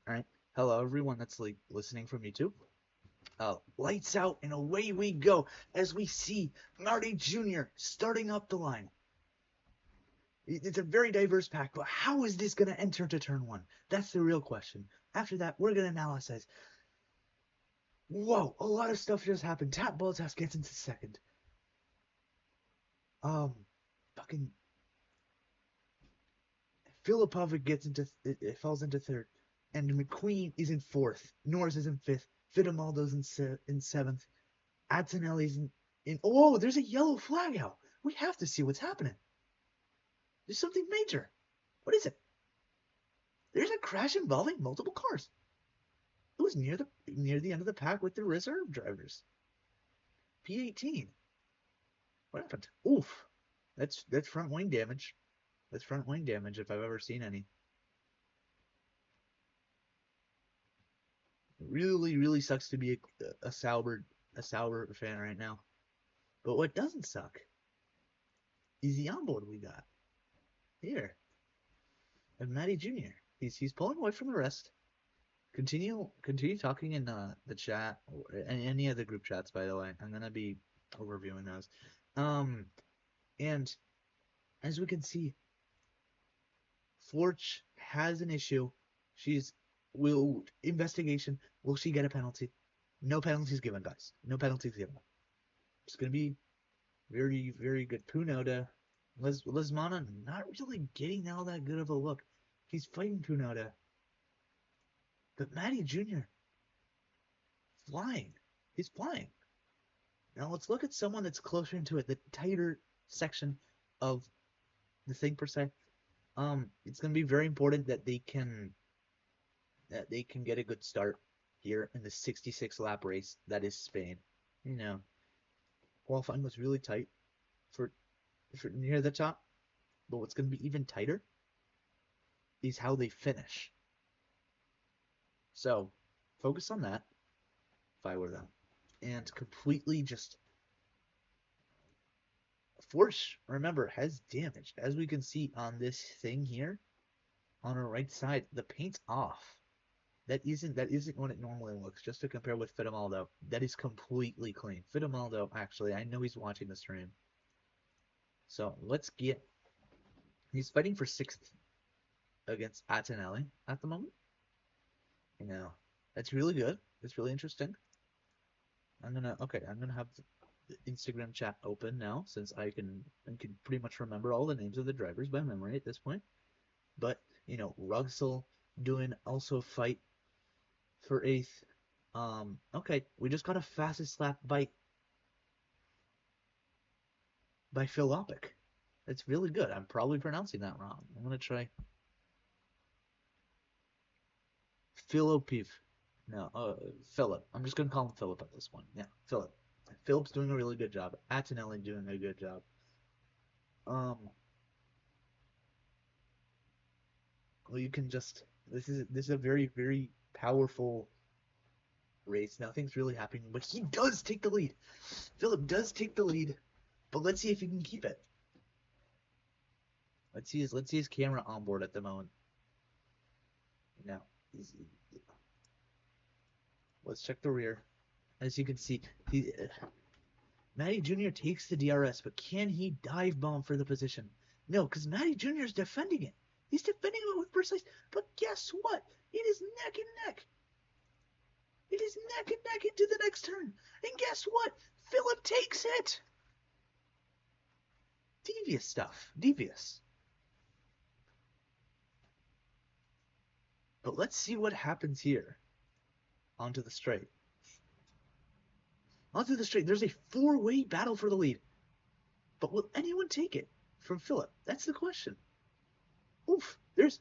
All right. Hello, everyone that's like listening from YouTube. Lights out and away we go as we see Marty Jr. starting up the line. It's a very diverse pack, but how is this going to enter to turn one? That's the real question. After that, we're going to analyze. Whoa, a lot of stuff just happened. Tap Bottas gets into second. Um, fucking Filipovic gets into it falls into third, and McQueen is in fourth. Norris is in fifth. Fitamaldo's in seventh. Antonelli's in. Oh, there's a yellow flag out. We have to see what's happening. There's something major. What is it? There's a crash involving multiple cars. It was near the end of the pack with the reserve drivers. P18. What happened? Oof. That's front wing damage. That's front wing damage if I've ever seen any. Really, really sucks to be a Sauber fan right now. But what doesn't suck is the onboard we got here. And Matty Jr. He's pulling away from the rest. Continue talking in the chat or any of the group chats. By the way, I'm gonna be overviewing those. Um, and as we can see, Forge has an issue. She's will investigation. Will she get a penalty? No penalties given, guys. No penalties given. It's gonna be very very good. Punoda, Lesmana not really getting all that good of a look. He's fighting Punoda, but Matty Jr. flying. He's flying. Now let's look at someone that's closer into it, the tighter section of the thing per se. It's gonna be very important that they can get a good start here in the 66 lap race that is Spain. You know, qualifying was really tight for near the top, but what's gonna be even tighter is how they finish. So focus on that if I were them, and completely just Force, remember, has damage. As we can see on this thing here, on our right side, the paint's off. That isn't what it normally looks. Just to compare with Fitamaldo, that is completely clean. Fitamaldo, actually, I know he's watching the stream. So let's get. He's fighting for sixth against Antonelli at the moment. You know, that's really good. It's really interesting. I'm gonna have the Instagram chat open now since I can pretty much remember all the names of the drivers by memory at this point. But Rugsell doing also fight for eighth. Okay, we just got a fastest lap by Phil Opic. That's really good. I'm probably pronouncing that wrong. I'm gonna try Philip. No, Philip. I'm just gonna call him Philip at this point. Yeah, Philip. Philip's doing a really good job. Antonelli doing a good job. Um, well, you can just this is a very very powerful race. Nothing's really happening, but he does take the lead. Philip does take the lead, but let's see if he can keep it. Let's see his camera on board at the moment. Now, let's check the rear. As you can see, Matty Jr. takes the DRS, but can he dive bomb for the position? No, because Matty Jr. is defending it. He's defending it with precise. But guess what? It is neck and neck. It is neck and neck into the next turn. And guess what? Philip takes it. Devious stuff. Devious. But let's see what happens here. Onto the straight. Onto the straight. There's a four-way battle for the lead. But will anyone take it from Philip? That's the question. Oof. There's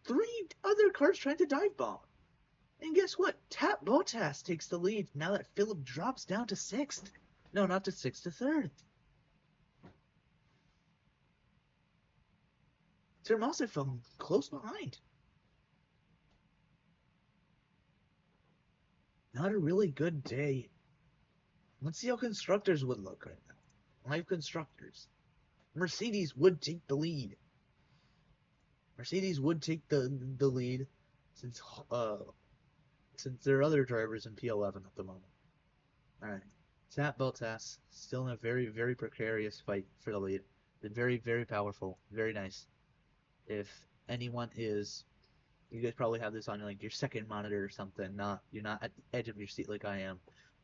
three other cars trying to dive bomb. And guess what? Tap Bottas takes the lead now that Philip drops down to sixth. No, not to sixth, to third. Termasi fell close behind. Not a really good day. Let's see how constructors would look right now. Live constructors. Mercedes would take the lead. Mercedes would take the lead. since uh since there are other drivers in P11 at the moment. All right, Zach Bottas still in a very very precarious fight for the lead. Been very very powerful, very nice. If anyone is, you guys probably have this on like your second monitor or something. Not you're not at the edge of your seat like I am,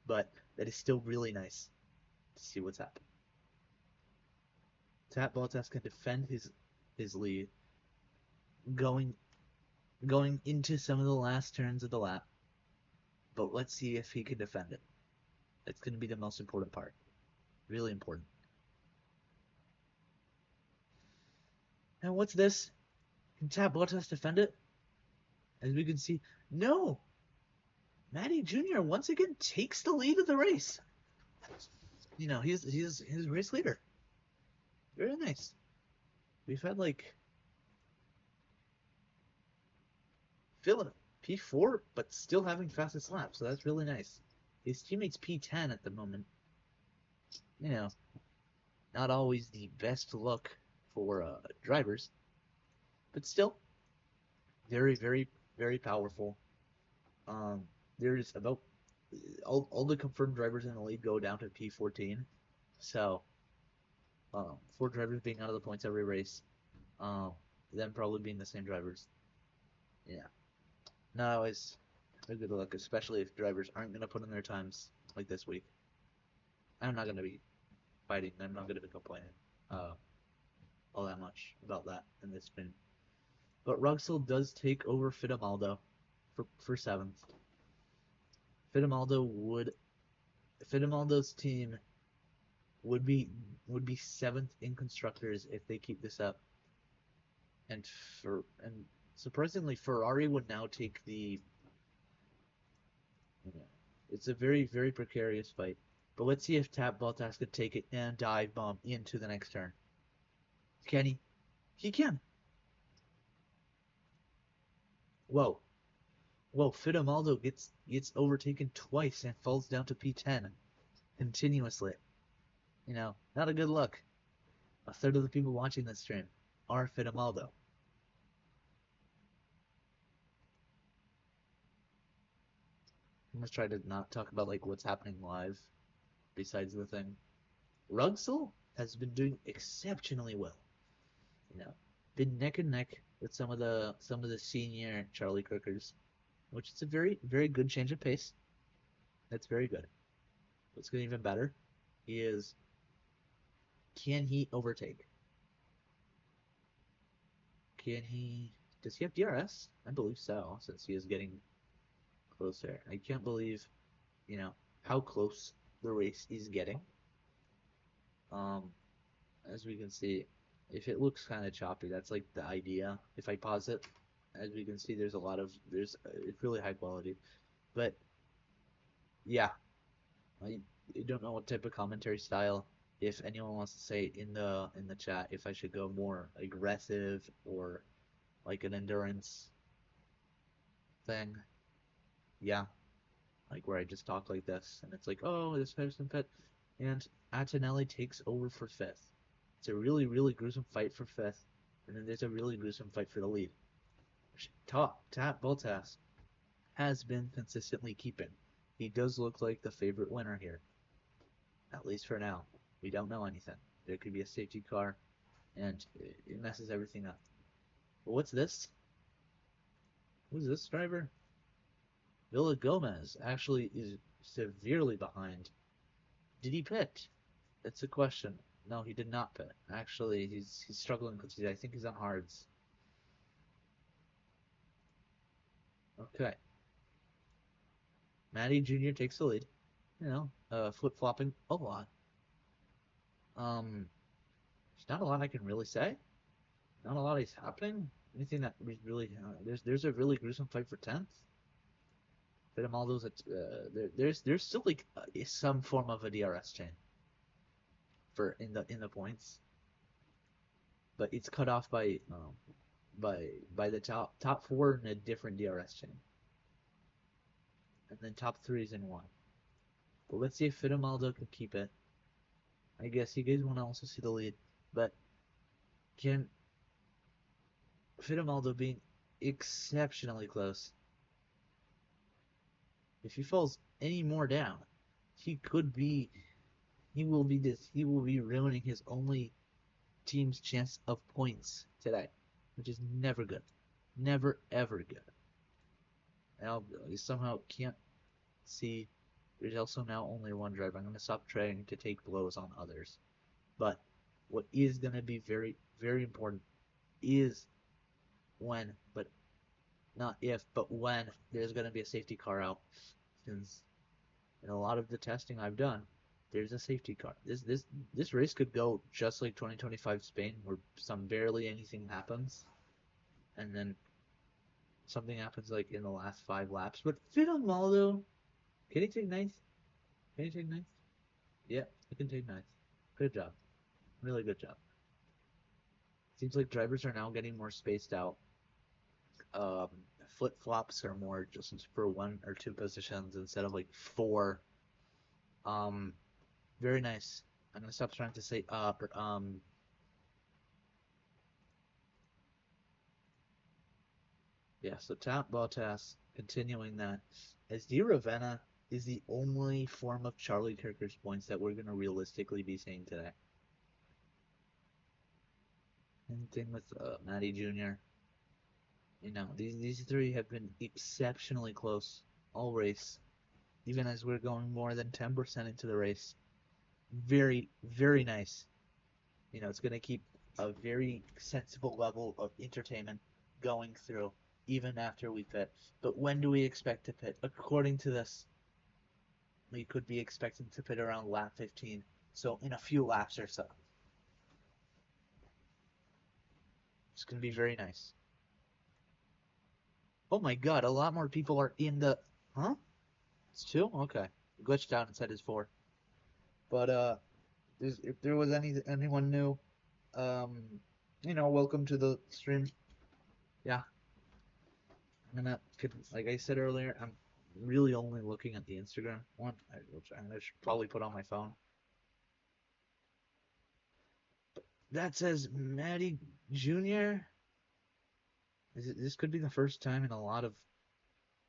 but that is still really nice to see what's happening. Zach Bottas can defend his lead going going into some of the last turns of the lap, but let's see if he can defend it. That's going to be the most important part. Really important. And what's this? Can Tab Bottas defend it? As we can see, no. Matty Jr. once again takes the lead of the race. You know, he's his race leader. Very nice. We've had like Phillip P4, but still having fastest lap, so that's really nice. His teammate's P10 at the moment. You know, not always the best look for drivers, but still very, very, very powerful. Um, there's about all the confirmed drivers in the league go down to P14. So, 4 drivers being out of the points every race, um, them probably being the same drivers. Yeah, not always a good look, especially if drivers aren't going to put in their times like this week. I'm not going to be fighting. I'm not going to be complaining uh, all that much about that in this spin. But Rugsell does take over Fitamaldo for 7th. Fitamaldo would Fitamaldo's team would be 7th in constructors if they keep this up. And surprisingly, Ferrari would now take the. It's a very very precarious fight. But let's see if Tab Bottas could take it and dive bomb into the next turn. Can he? He can. Whoa. Whoa, Fitamaldo gets overtaken twice and falls down to P10 continuously. You know, not a good look. A third of the people watching this stream are Fitamaldo. I'm gonna try to not talk about like what's happening live besides the thing. Rugsell has been doing exceptionally well. You know, been neck and neck with some of the senior Charlie Cookers, which is a very very good change of pace. That's very good. What's going even better is, can he overtake? Can he? Does he have DRS? I believe so, since he is getting closer. I can't believe, you know, how close the race is getting. Um, as we can see, if it looks kind of choppy, that's like the idea. If I pause it, as we can see, there's it's really high quality. But yeah, I don't know what type of commentary style. If anyone wants to say in the chat if I should go more aggressive or like an endurance thing, yeah, like where I just talk like this, and it's like, oh, this person fit, and Antonelli takes over for 5th. It's a really, really gruesome fight for 5th, and then there's a really gruesome fight for the lead. Tat Bottas has been consistently keeping. He does look like the favorite winner here, at least for now. We don't know anything. There could be a safety car, and it messes everything up. But what's this? Who's this driver? Villa Gomez actually is severely behind. Did he pit? It's a question. No, he did not pit. Actually, he's struggling because I think he's on hards. Okay. Matty Jr. takes the lead. You know, flip flopping a lot. There's not a lot I can really say. Not a lot is happening. Anything that really there's a really gruesome fight for 10th. Fitamaldo's at there's still like some form of a DRS chain for in the points, but it's cut off by the top 4 in a different DRS chain, and then top 3 is in one. But let's see if Fitamaldo can keep it. I guess you guys want to also see the lead, but can Fitamaldo being exceptionally close. If he falls any more down, he could be he will be ruining his only team's chance of points today, which is never good. Never ever good. Now you somehow can't see there's also now only one driver. I'm gonna stop trying to take blows on others. But what is gonna be very, very important is when, but not if, but when there's gonna be a safety car out. Since in a lot of the testing I've done, there's a safety car. This race could go just like 2025 Spain, where some barely anything happens, and then something happens like in the last 5 laps. But Fittlemaldo, can he take ninth? Can he take ninth? Yeah, he can take ninth. Good job, really good job. Seems like drivers are now getting more spaced out. Um, Flip flops are more just for 1 or 2 positions instead of like 4. Um, Very nice. I'm gonna stop trying to say yeah, so Tap Bottas continuing that. As Di Ravenna is the only form of Charlie Kirker's points that we're gonna realistically be seeing today. And thing with Matty Jr. These three have been exceptionally close all race, even as we're going more than 10% into the race. Very, very nice. It's going to keep a very sensible level of entertainment going through even after we pit. But when do we expect to pit? According to this, we could be expecting to pit around lap 15. So in a few laps or so. It's going to be very nice. Oh my god, a lot more people are in the. Huh? It's 2? Okay. Glitched out and said it's 4. But if there was anyone new, um, welcome to the stream. Yeah, like I said earlier, I'm really only looking at the Instagram one, which I should probably put on my phone. That says Maddie Jr. This could be the first time in a lot of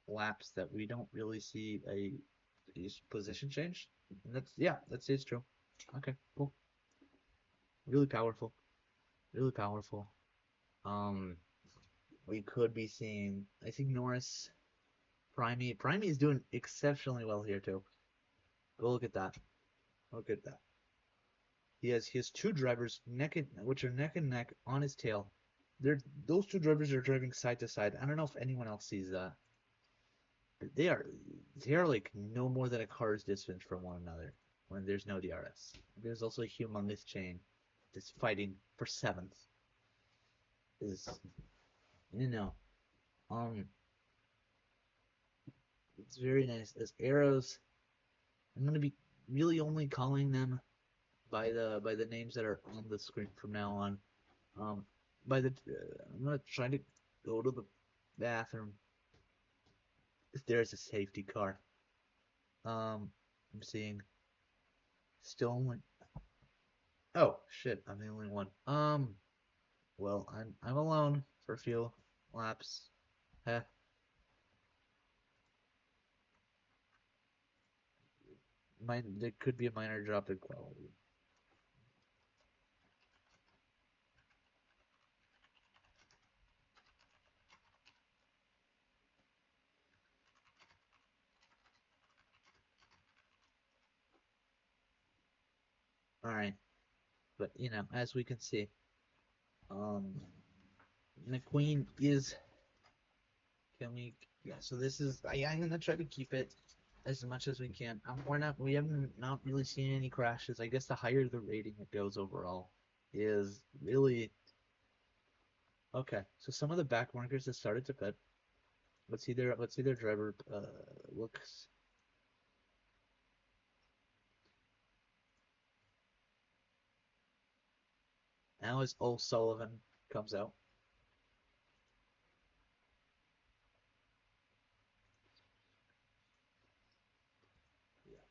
laps that we don't really see a position change. And that's it's true. Okay, cool. Really powerful. Really powerful. Um, we could be seeing. I think Norris, Primey is doing exceptionally well here too. Go look at that. Look at that. He has 2 drivers which are neck and neck on his tail. Those 2 drivers are driving side to side. I don't know if anyone else sees that. They are they are like no more than a car's distance from one another when there's no DRS. There's also a humongous chain that's fighting for seventh. Is you know um it's very nice. As arrows, I'm gonna be really only calling them by the names that are on the screen from now on. Um, I'm gonna try to go to the bathroom. There's a safety car. I'm seeing still only. Oh shit! I'm the only one. Well, I'm alone for a few laps. Heh. There could be a minor drop in quality. All right, but as we can see, um, McQueen is. Can we? Yeah. So this is. I'm gonna try to keep it as much as we can. We haven't not really seen any crashes. I guess the higher the rating it goes overall is really okay. So some of the back markers have started to pit. Let's see their driver looks. Now as O'Sullivan comes out.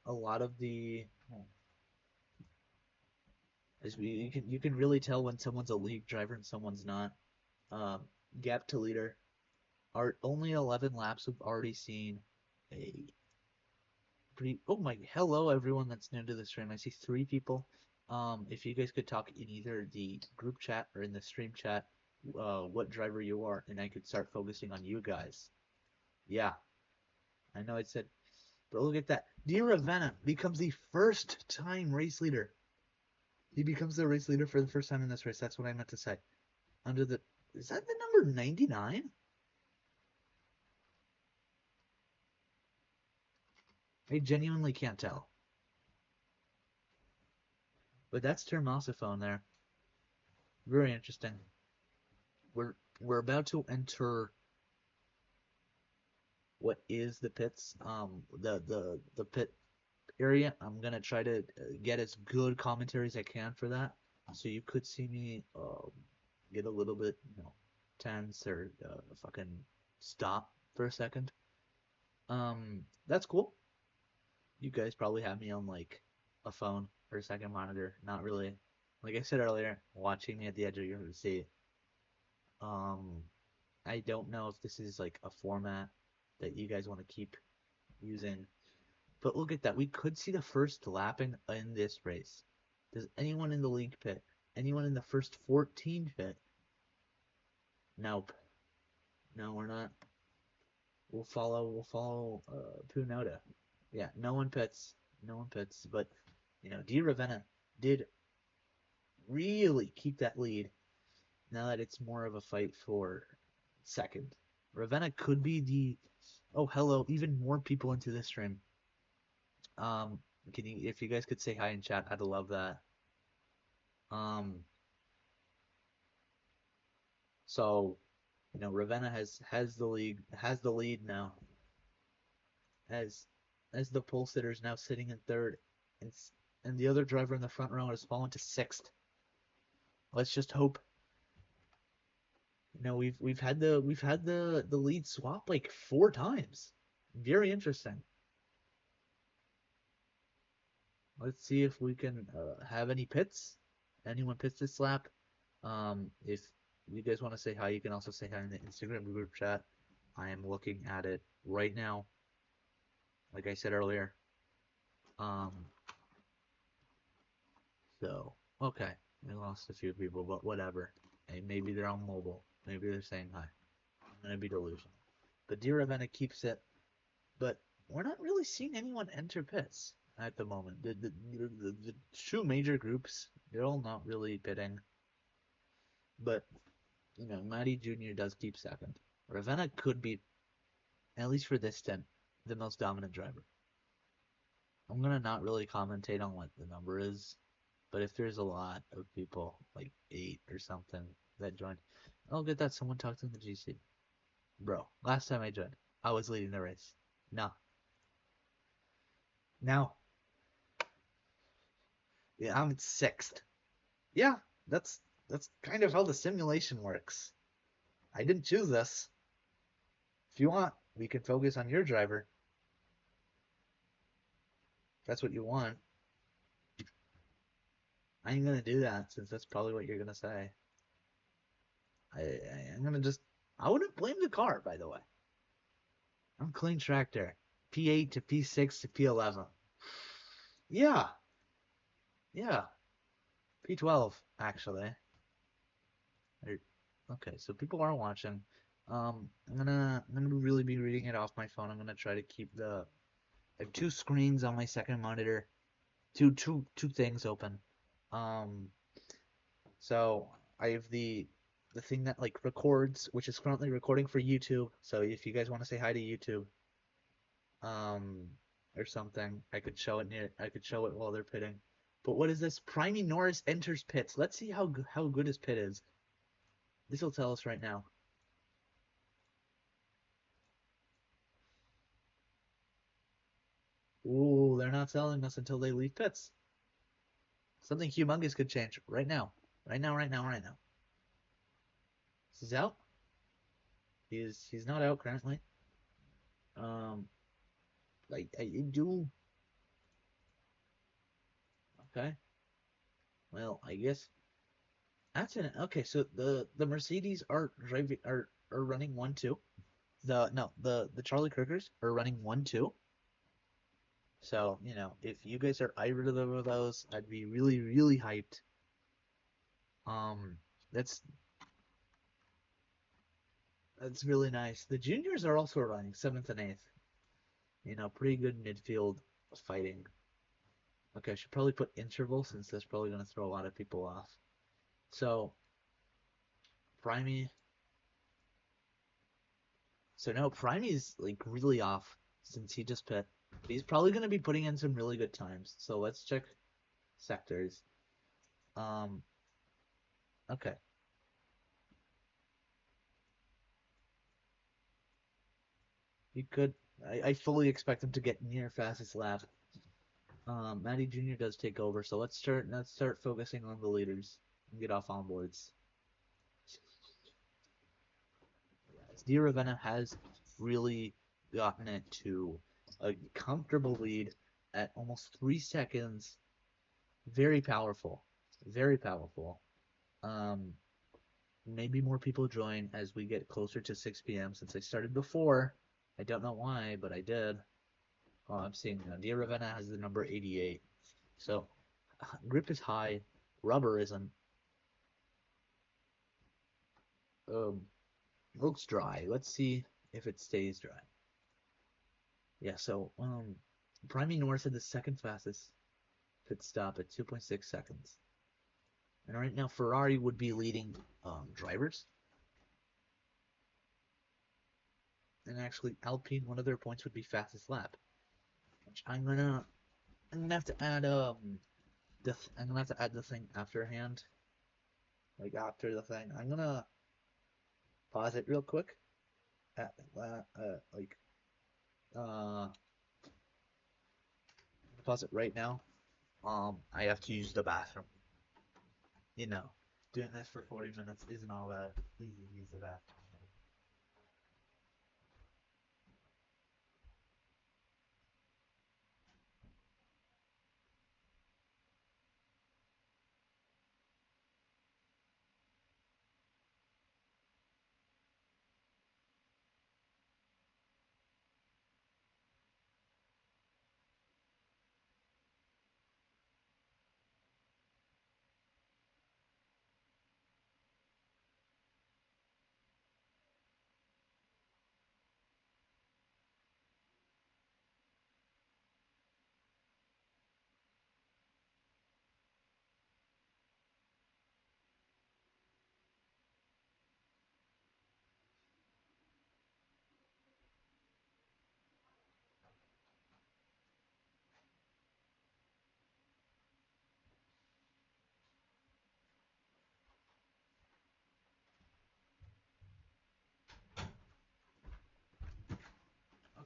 A lot of the as we you can really tell when someone's a league driver and someone's not. Um, Gap to leader. Our only 11 laps we've already seen a pretty. Oh my! Hello, everyone that's new to the stream. I see 3 people. If you guys could talk in either the group chat or in the stream chat, what driver you are, and I could start focusing on you guys. Yeah, I know I said, but look at that. Di Ravenna becomes the first time race leader. He becomes the race leader for the first time in this race. That's what I meant to say. Under the Is that the number 99? I genuinely can't tell. But that's Termosophone there. Very interesting. We're about to enter what is the pits, the pit area. I'm gonna try to get as good commentary as I can for that. So you could see me get a little bit, tense or fucking stop for a second. That's cool. You guys probably have me on like a phone or a second monitor. Not really. Like I said earlier, watching me at the edge of your seat. Um, I don't know if this is like a format that you guys want to keep using. But look at that. We could see the first lap in this race. Does anyone in the league pit? Anyone in the first 14 pit? Nope. No, we're not. We'll follow Punoda. Yeah, no one pits. No one pits. But Di Ravenna did really keep that lead now that it's more of a fight for second. Ravenna could be the oh hello, even more people into this stream. Um, if you guys could say hi in chat, I'd love that. Um, so Ravenna has the lead now, as the pole sitter is now sitting in third, and the other driver in the front row has fallen to sixth. Let's just hope. We've had the lead swap like 4 times. Very interesting. Let's see if we can have any pits. Anyone pits this lap? If you guys want to say hi, you can also say hi in the Instagram group chat. I am looking at it right now. Like I said earlier. Um, so okay, we lost a few people, but whatever. Hey, maybe they're on mobile. Maybe they're saying hi. I'm gonna be delusional. But Di Ravenna keeps it, but we're not really seeing anyone enter pits at the moment. The 2 major groups, they're all not really pitting. But Matty Jr. does keep second. Ravenna could be, at least for this stint, the most dominant driver. I'm gonna not really commentate on what the number is, but if there's a lot of people, like 8 or something, that joined, I'll get that someone talked in the GC. Bro, last time I joined, I was leading the race. No. Now, yeah, I'm sixth. Yeah, that's kind of how the simulation works. I didn't choose this. If you want, we can focus on your driver. If that's what you want. I ain't gonna do that since that's probably what you're gonna say. I'm gonna just. I wouldn't blame the car, by the way. I'm clean tractor. P8 to P6 to P11. Yeah, yeah. P12 actually. Okay, so people are watching. I'm gonna really be reading it off my phone. I'm gonna try to keep I have 2 screens on my second monitor, two things open. Um, so I have the thing that like records, which is currently recording for YouTube. So if you guys want to say hi to YouTube, um, or something, I could show it while they're pitting. But what is this? Primey Norris enters pits. Let's see how good his pit is. This will tell us right now. Ooh, they're not telling us until they leave pits. Something humongous could change right now. Right now, right now, right now. He's out. He's not out currently. Um, I do. Okay. Well, I guess that's an okay. So the Mercedes are driving are running 1-2. The Charlie Kirkers are running 1-2. So, if you guys are either of those, I'd be really, really hyped. Um, that's that's really nice. The juniors are also running 7th and 8th. Pretty good midfield fighting. Okay, I should probably put interval since that's probably going to throw a lot of people off. So, Primey. So no, Primey's like really off since he just put. But he's probably going to be putting in some really good times. So let's check sectors. Um, okay. He could. I fully expect him to get near fastest lap. Matty Jr. does take over, so let's start focusing on the leaders and get off on boards. Di Ravenna has really gotten it to a comfortable lead at almost 3 seconds. Very powerful. Very powerful. Um, Maybe more people join as we get closer to 6 p.m. since I started before. I don't know why, but I did. Oh, I'm seeing Di Ravenna has the number 88. So grip is high, rubber isn't. Um, looks dry. Let's see if it stays dry. Yeah, so Primey North had the second fastest pit stop at 2.6 seconds. And right now Ferrari would be leading drivers. And actually Alpine, one of their points would be fastest lap. Which I'm gonna have to add I'm gonna have to add the thing afterhand. Like after the thing. I'm gonna pause it real quick. At like uh pause it right now. I have to use the bathroom. You know, doing this for 40 minutes isn't all that easy to use the bathroom.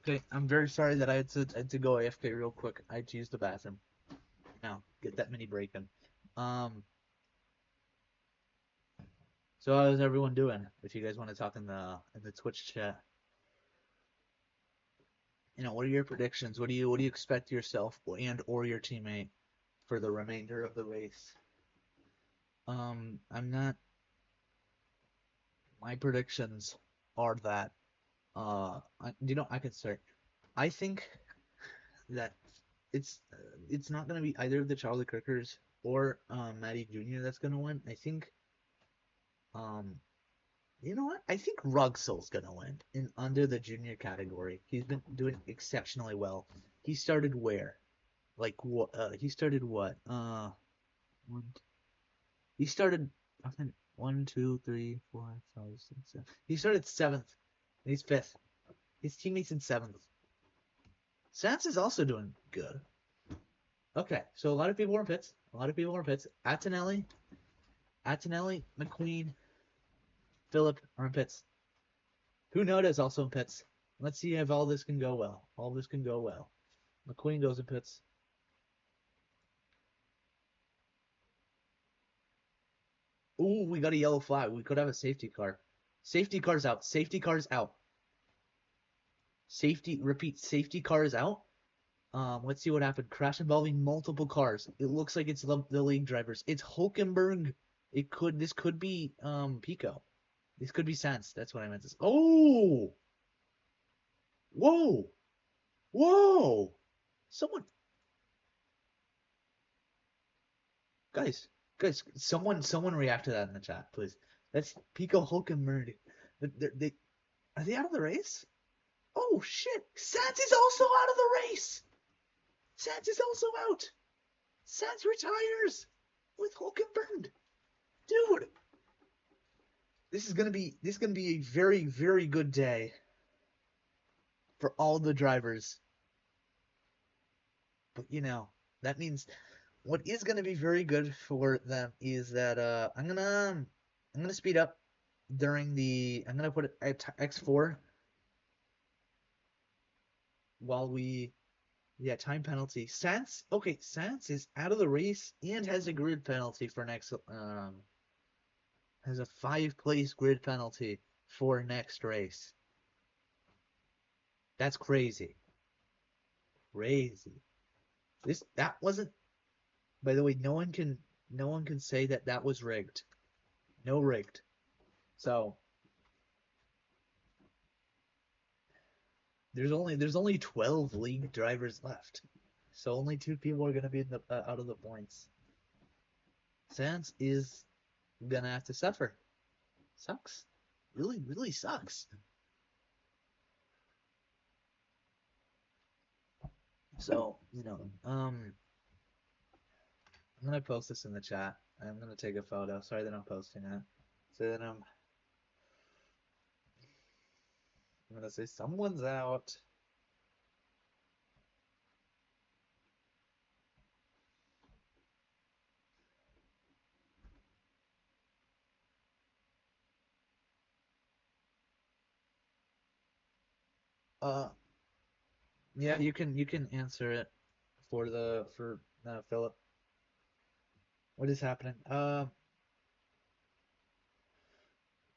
Okay, I'm very sorry that I had to go AFK real quick. I had to use the bathroom. Now, get that mini break in. Um, so how's everyone doing? If you guys want to talk in the Twitch chat, what are your predictions? What do you expect yourself and or your teammate for the remainder of the race? I'm not. My predictions are that I can start. I think that it's not gonna be either of the Charlie Kirkers or Matty Jr. that's gonna win. I think um you know what? I think Rugsel's gonna win in under the junior category. He's been doing exceptionally well. He started where? Like what? He started what? One, he started I think 1, 2, 3, 4, 5, 6, 7. He started seventh. He's fifth. His teammates in seventh. Sans is also doing good. Okay, so a lot of people are in pits. A lot of people are in pits. Antonelli, McQueen, Philip are in pits. Hunoda is also in pits. Let's see if all this can go well. All this can go well. McQueen goes in pits. Ooh, we got a yellow flag. We could have a safety car. Safety car's out. Safety car's out. Safety car is out. Let's see what happened. Crash involving multiple cars. It looks like it's the league drivers. It's Hulkenberg. This could be Pico. This could be Sense. That's what I meant to say. Oh! Whoa! Whoa! Someone, guys, someone react to that in the chat, please. That's Pico Hulkenberg. They are they out of the race? Oh shit! Sands is also out of the race. Sands is also out. Sands retires with Hulkenberg. Dude, this is gonna be a very very good day for all the drivers. But that means what is gonna be very good for them is that I'm gonna speed up during the I'm gonna put it at X4 while we yeah, time penalty. Sans is out of the race and has a grid penalty for next has a 5 place grid penalty for next race. That's crazy. Crazy. That wasn't, by the way, no one can say that that was rigged. No rigged. So there's only 12 league drivers left. So only 2 people are gonna be in the out of the points. Sans is gonna have to suffer. Sucks. Really, really sucks. So, I'm gonna post this in the chat. I'm gonna take a photo. Sorry that I'm posting it. So then I'm gonna say someone's out. Uh, yeah, you can answer it for Philip. What is happening?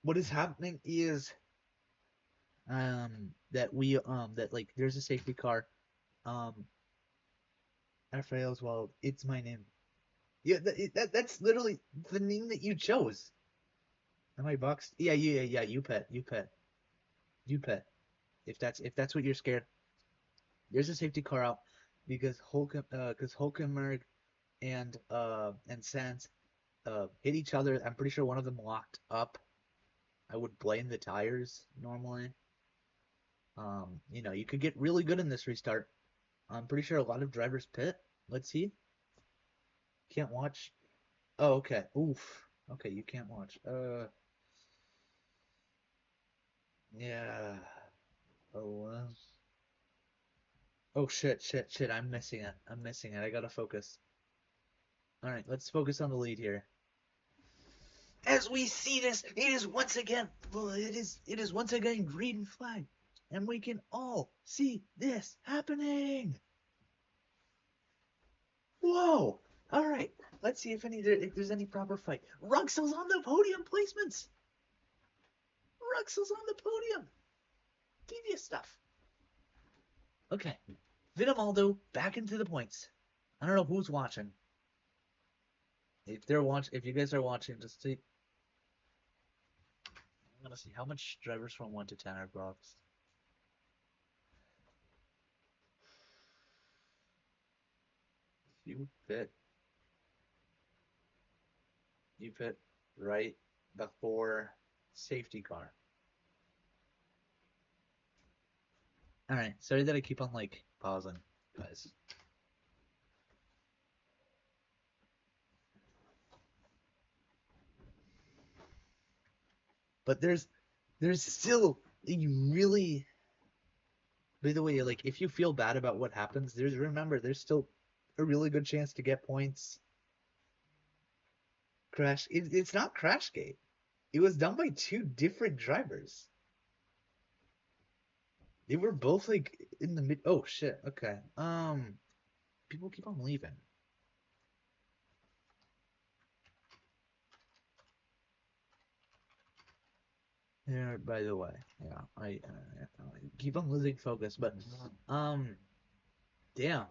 What is happening is that like there's a safety car. Um, Raphael's well, it's my name. Yeah, that's literally the name that you chose. Am I boxed? Yeah, yeah. You pet. If that's what you're scared, there's a safety car out because Hulkenberg and Sands hit each other. I'm pretty sure one of them locked up. I would blame the tires normally. You could get really good in this restart. I'm pretty sure a lot of drivers pit. Let's see. Can't watch. Oh, okay. Oof. Okay, you can't watch. Yeah. Oh, oh shit. I'm missing it. I gotta focus. All right, let's focus on the lead here. As we see this, it is once again green flag, and we can all see this happening. Whoa! All right, let's see if there's any proper fight. Ruxell's on the podium placements. Ruxell's on the podium. Devious stuff. Okay, Vinamaldo back into the points. I don't know who's watching. If you guys are watching, just see. I'm gonna see how much drivers from 1 to 10 are boxed. You pit right before safety car. All right, sorry that I keep on like pausing, guys. But there's still a really, by the way, like if you feel bad about what happens, there's still a really good chance to get points. It's not Crashgate. It was done by 2 different drivers. They were both like in the mid. Oh shit. Okay. People keep on leaving. Yeah. By the way, yeah. I keep on losing focus, but damn.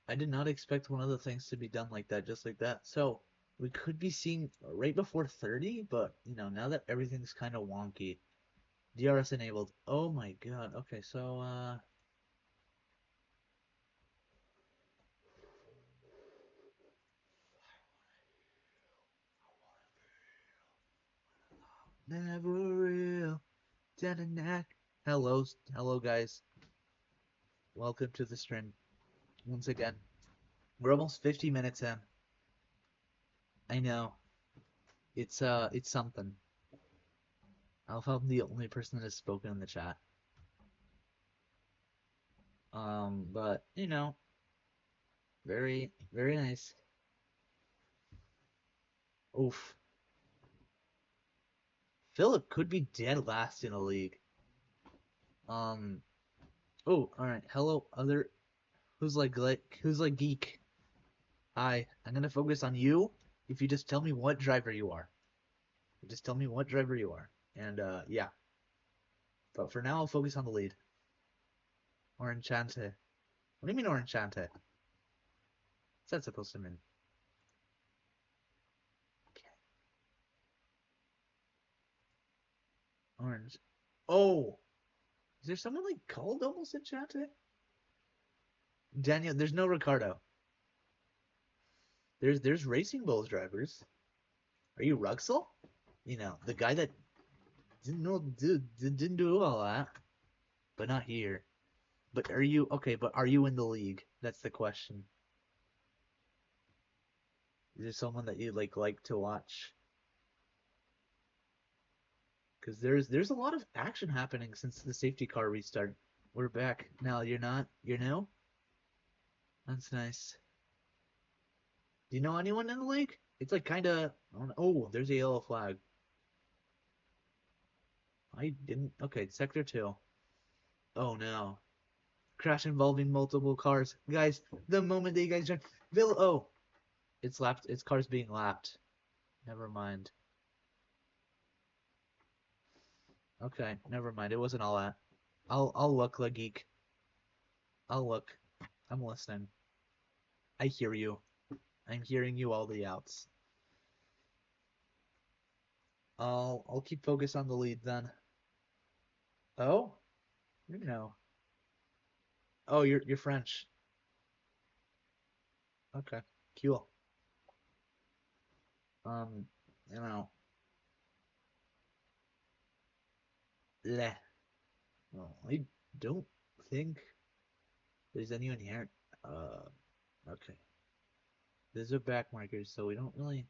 I did not expect one of the things to be done like that, just like that. So we could be seeing right before 30, but now that everything's kind of wonky, DRS enabled. Oh my god. Okay, so Never real. Da-da-da. Hello, guys. Welcome to the stream once again. We're almost 50 minutes in. I know it's something. I love how I'm the only person that has spoken in the chat. But very very nice. Oof. Philip could be dead last in the league. Um. Oh, all right. Hello, other. Who's like geek? I'm gonna focus on you. If you just tell me what driver you are, just tell me what driver you are, and yeah. But for now, I'll focus on the lead. Or Enchante. What do you mean, or Enchante? What's that supposed to mean? Okay. Orange. Oh, is there someone like called almost Enchante? Daniel, there's no Ricardo. There's Racing Bulls drivers. Are you Ruxel? The guy that didn't do all that, but not here. But are you okay? But are you in the league? That's the question. Is there someone that you like to watch? Because there's a lot of action happening since the safety car restart. We're back now. You're not. You're new. That's nice. Do you know anyone in the league? It's like kind of. Oh, there's a yellow flag. I didn't. Okay, sector 2. Oh no. Crash involving multiple cars. Guys, the moment that you guys join. Oh, it's lapped. Its car's being lapped. Never mind. Okay, never mind. It wasn't all that. I'll look, La Geek. I'll look. I'm listening. I hear you. I'm hearing you all the outs. I'll keep focus on the lead then. Oh? No. Oh, you're French. Okay. Cool. Um, you know, leh. Well, I don't think there's anyone here. Okay. These are back markers, so we don't really,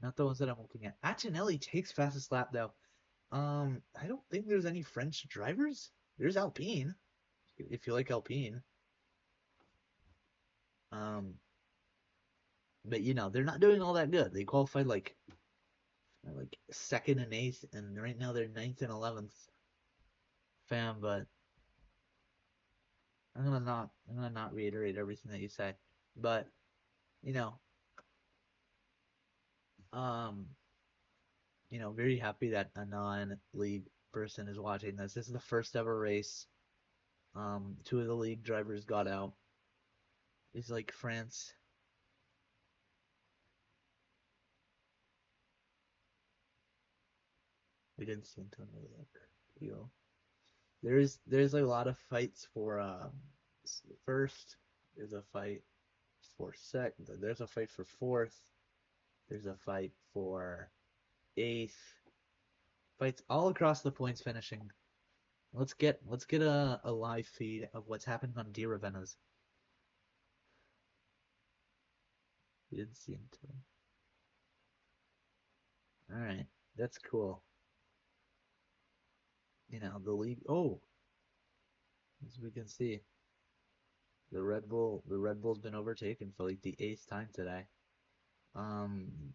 not the ones that I'm looking at. Antonelli takes fastest lap though. I don't think there's any French drivers. There's Alpine, if you like Alpine. Um, but they're not doing all that good. They qualified like second and eighth, and right now they're ninth and 11th. Fam, but I'm gonna not reiterate everything that you say, but you know, um, very happy that a non-league person is watching this. This is the first ever race. Two of the league drivers got out. It's like France. We didn't see Antonio there. You know, there's a lot of fights for first. There's a fight for second. There's a fight for fourth. There's a fight for eighth. Fights all across the points finishing. Let's get a live feed of what's happening on D Ravenna's. We didn't see him too. All right, that's cool. The league. Oh, as we can see, the Red Bull's been overtaken for like the 8th time today.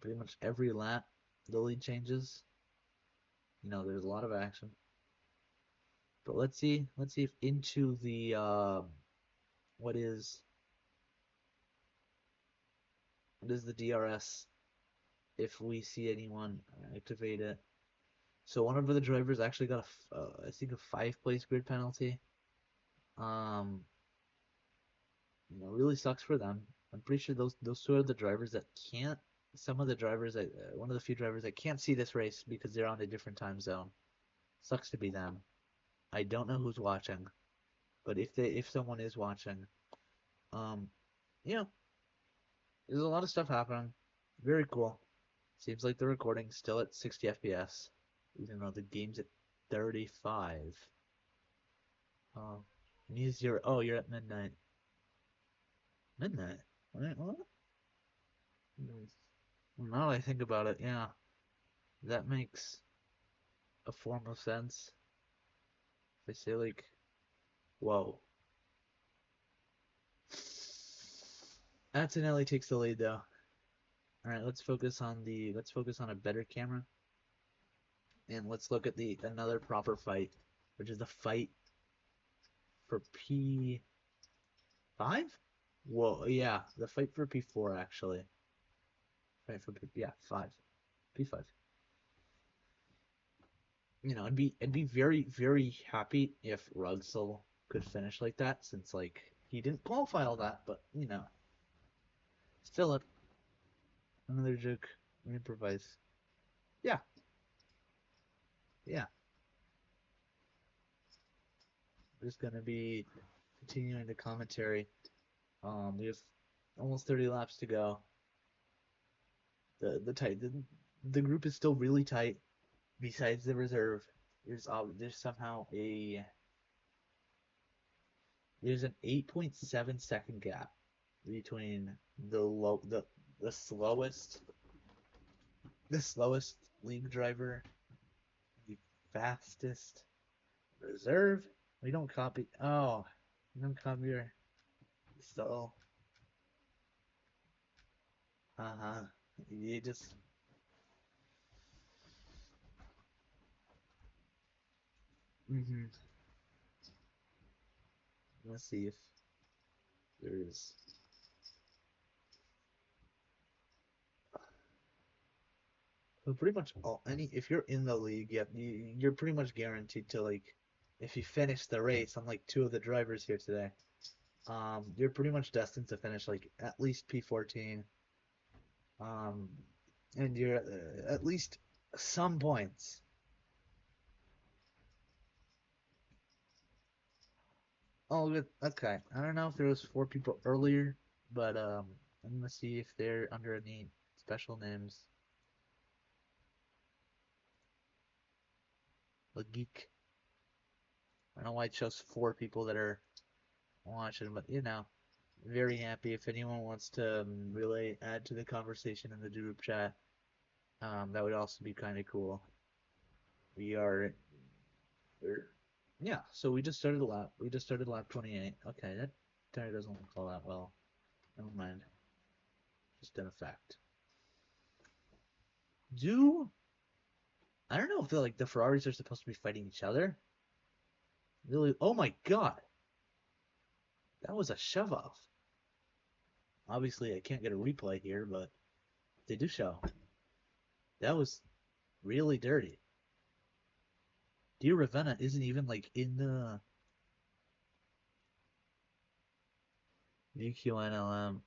Pretty much every lap, the lead changes. There's a lot of action. But let's see if into the what is the DRS, if we see anyone activate it. So one of the drivers actually got I think a 5-place grid penalty. Um, really sucks for them. I'm pretty sure those two are the drivers that can't. Some of the drivers that one of the few drivers that can't see this race because they're on a different time zone. Sucks to be them. I don't know who's watching, but if someone is watching, um, you know, there's a lot of stuff happening. Very cool. Seems like the recording's still at 60 FPS. even though the game's at 35. Oh, news you're oh you're at midnight. Midnight. Wait, what? Hmm. Now that I think about it, yeah, that makes a form of sense. If I say like, whoa, Antonelli takes the lead though. All right, let's focus on a better camera, and let's look at the another proper fight, which is the fight for P5. Whoa, yeah, the fight for P4 actually. Fight for yeah 5, P5. I'd be very very happy if Rugsel could finish like that, since like he didn't qualify all that, but Philip, another joke, we improvise. Yeah, yeah. We're just gonna be continuing the commentary. We have almost 30 laps to go. The group is still really tight. Besides the reserve, there's somehow a there's an 8.7 second gap between the slowest the slowest league driver, the fastest reserve. We don't copy. Oh, we don't copy your. So, uh-huh. You just. Mm-hmm. Let's see if there's. So pretty much all any if you're in the league, yep, you're pretty much guaranteed to like. If you finish the race, unlike two of the drivers here today, you're pretty much destined to finish like at least P14. Um, and you're at least some points. Oh, good. Okay. I don't know if there was four people earlier, but I'm gonna see if they're under any special names. A geek. I don't know why it shows four people that are watching, but very happy if anyone wants to really add to the conversation in the group chat. That would also be kind of cool. We are, we're, yeah. So we just started a lap. We just started lap 28. Okay, that tire doesn't look all that well. Never mind. Just an effect. Do I don't know if the Ferraris are supposed to be fighting each other. Really? Oh my God, that was a shove off. Obviously, I can't get a replay here, but they do show. That was really dirty. Dear Ravenna isn't even like in the UQNLM.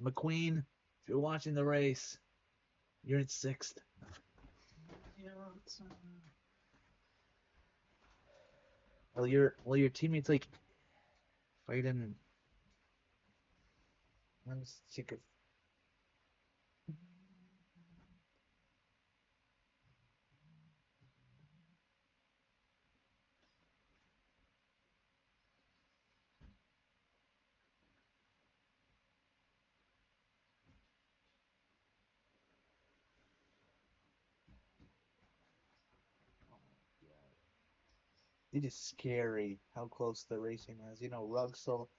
McQueen, if you're watching the race, you're in sixth. Yeah, well your teammates like fighting. I'm sick of. It is scary how close the racing is. Rugsell,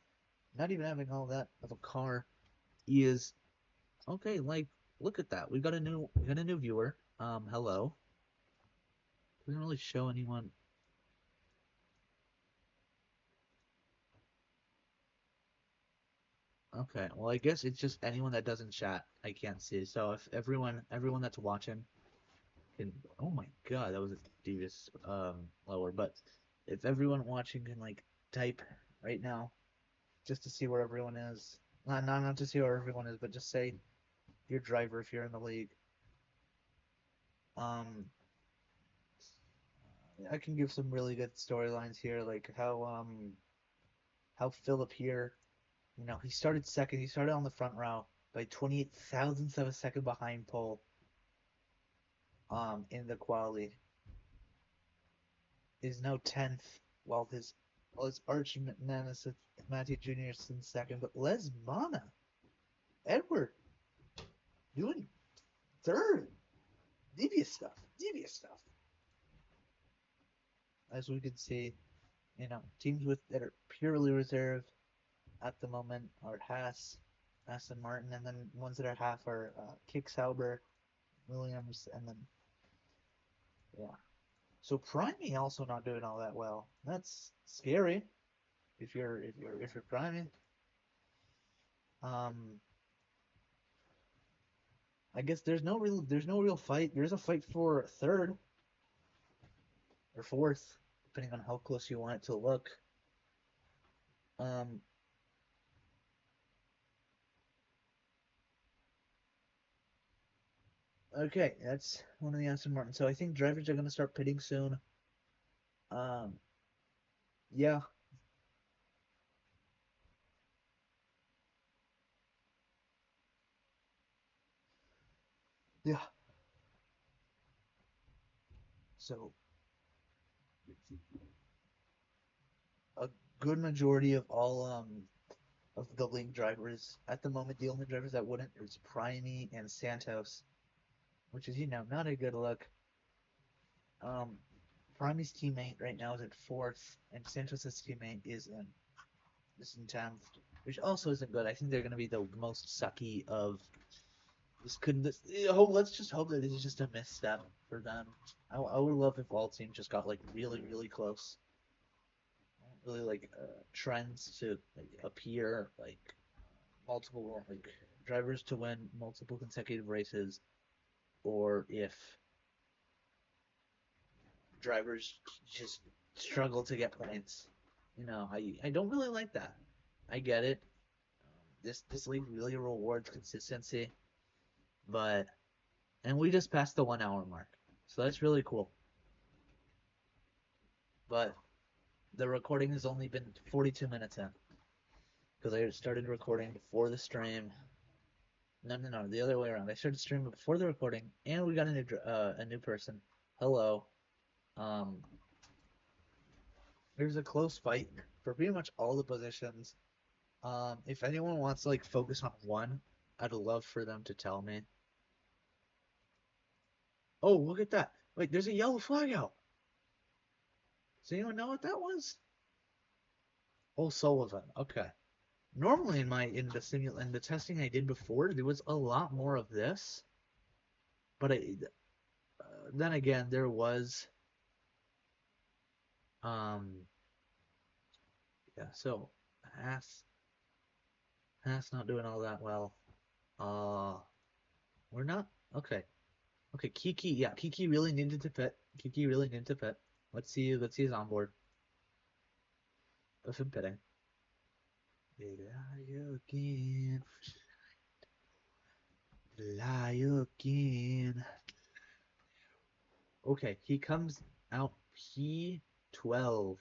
not even having all that of a car, is okay. Like, look at that. We got a new viewer. Hello. Doesn't really show anyone. Okay, well, I guess it's just anyone that doesn't chat. I can't see. So if everyone that's watching can, oh my God, that was a devious lower. But if everyone watching can like type right now, just to see where everyone is. Not to see where everyone is, but just say your driver if you're in the league. Um, I can give some really good storylines here, like how Philip here, he started second. He started on the front row by 28 thousandths of a second behind pole. in the quali is now 10th, while his arch nemesis Matty Jr. is in second, but Les Mana, Edward, doing third. Devious stuff. Devious stuff. As we can see, teams that are purely reserve at the moment are Aston Martin, and then ones that are half are Kick Sauber, Williams, and then yeah. So Primey also not doing all that well. That's scary if you're Primey. Um, I guess there's no real fight. There's a fight for third or fourth, depending on how close you want it to look. Um, okay, that's one of the Aston Martin. So I think drivers are gonna start pitting soon. Um, yeah, yeah. So a good majority of all of the league drivers at the moment, the only drivers that wouldn't is Primey and Santos, which is not a good look. Um, Primey's teammate right now is at fourth, and Santos's teammate is in 10th, which also isn't good. I think they're going to be the most sucky of this. Couldn't this? Let's just hope that this is just a misstep for them. I would love if all teams just got like really really close, really like trends to like appear like multiple like drivers to win multiple consecutive races, or if drivers just struggle to get points. I don't really like that. I get it. This league really rewards consistency, but and we just passed the 1 hour mark, so that's really cool. But the recording has only been 42 minutes in because I started recording before the stream. No, no, no, the other way around. I started streaming before the recording, and we got a new person. Hello. Um, there's a close fight for pretty much all the positions. If anyone wants to like focus on one, I'd love for them to tell me. Oh, look at that! Wait, there's a yellow flag out. Does anyone know what that was? Oh, Sullivan. Okay. Normally in the testing I did before, there was a lot more of this, but then again, there was um yeah. So Haas Haas not doing all that well. Uh, we're not okay. Okay, Kiki. Yeah, Kiki really needed to pit. Kiki really needed to pit. Let's see his onboard of him pitting. Lie again, lie again. Okay, he comes out P12.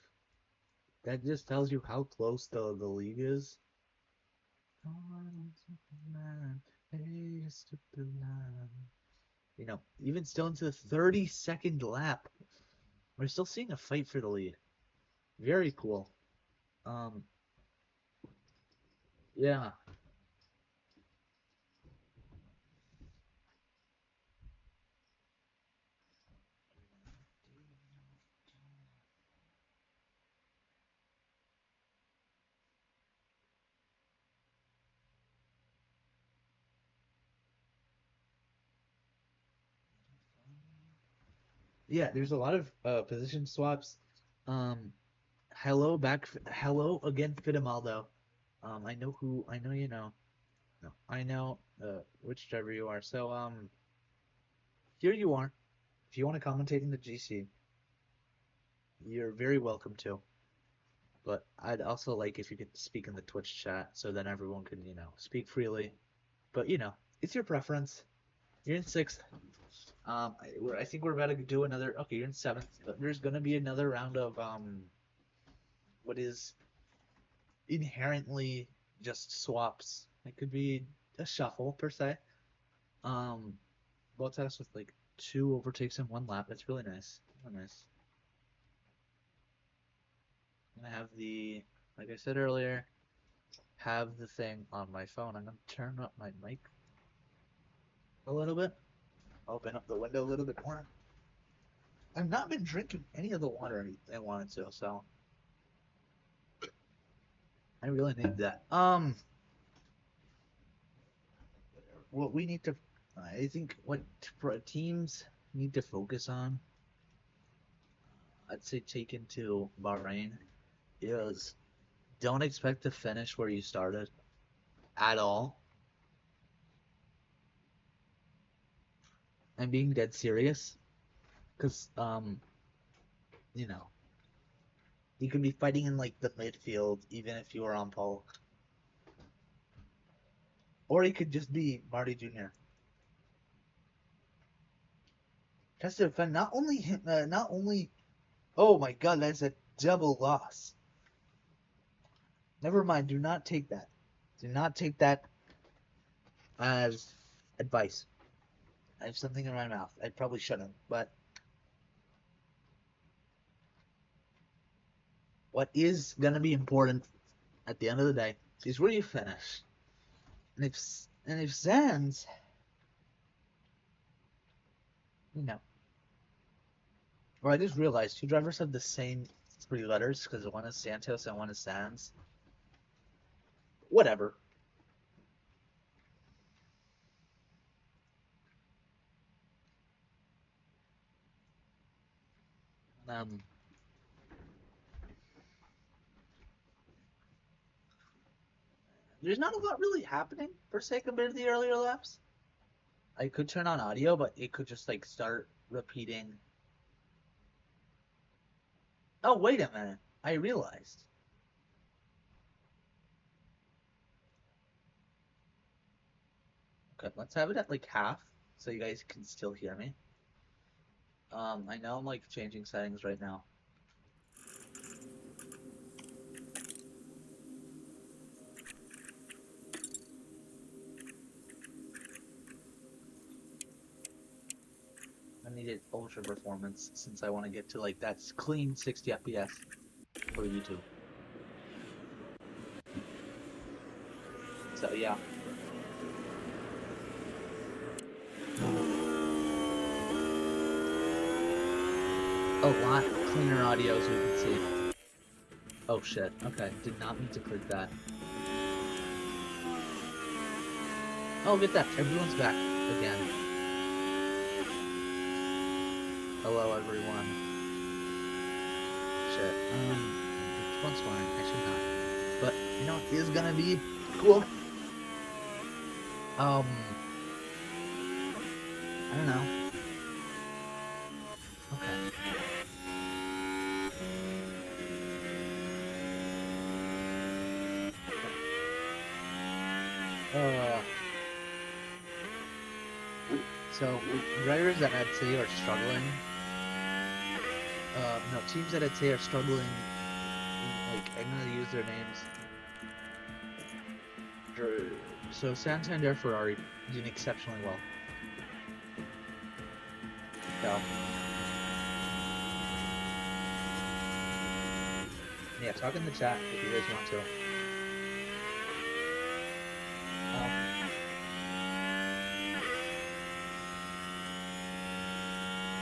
That just tells you how close the league is. Even still into the 32nd lap, we're still seeing a fight for the lead. Very cool. Um, yeah. Yeah, there's a lot of position swaps. Um, hello again, Fidemaldo. I know you know. No, I know which driver you are. So here you are. If you want to commentate in the GC, you're very welcome to. But I'd also like if you could speak in the Twitch chat so then everyone can, speak freely. But it's your preference. You're in sixth. I think we're about to do another. Okay, you're in seventh. But there's gonna be another round of what is inherently just swaps. It could be a shuffle per se. Um, Bottas with like 2 overtakes in 1 lap. That's really nice. Really nice. I have like I said earlier, have the thing on my phone. I'm gonna turn up my mic a little bit. Open up the window a little bit more. I've not been drinking any of the water I wanted to, so I really need that. What we need to, I think, what teams need to focus on, I'd say take into Bahrain is don't expect to finish where you started at all. I'm being dead serious, because you know, you can be fighting in like the midfield even if you are on pole, or he could just be Marty Jr. Has to defend not only him, not only. Oh my God, that's a double loss. Never mind. Do not take that. Do not take that as advice. I have something in my mouth. I probably shouldn't, but what is gonna be important at the end of the day is where you finish. And if Zan's, you know, or I just realized 2 drivers have the same 3 letters because one is Santos and one is Sands. Whatever. Um, there's not a lot really happening per se compared to the earlier laps. I could turn on audio, but it could just like start repeating. Oh, wait a minute. I realized. Okay, let's have it at like half so you guys can still hear me. I know I'm like changing settings right now. I needed ultra performance since I want to get to like that clean 60 FPS for YouTube. So yeah. A lot cleaner audio as we can see. Oh shit, okay, did not mean to click that. Oh, get that, everyone's back again. Hello everyone. Shit, which one's fine? I should not. But, you know, it is gonna be cool. I don't know. Okay. So drivers that I'd say are struggling. No, teams that I'd say are struggling. Like I'm gonna use their names. So Santander, Ferrari doing exceptionally well. So yeah, talk in the chat if you guys want to.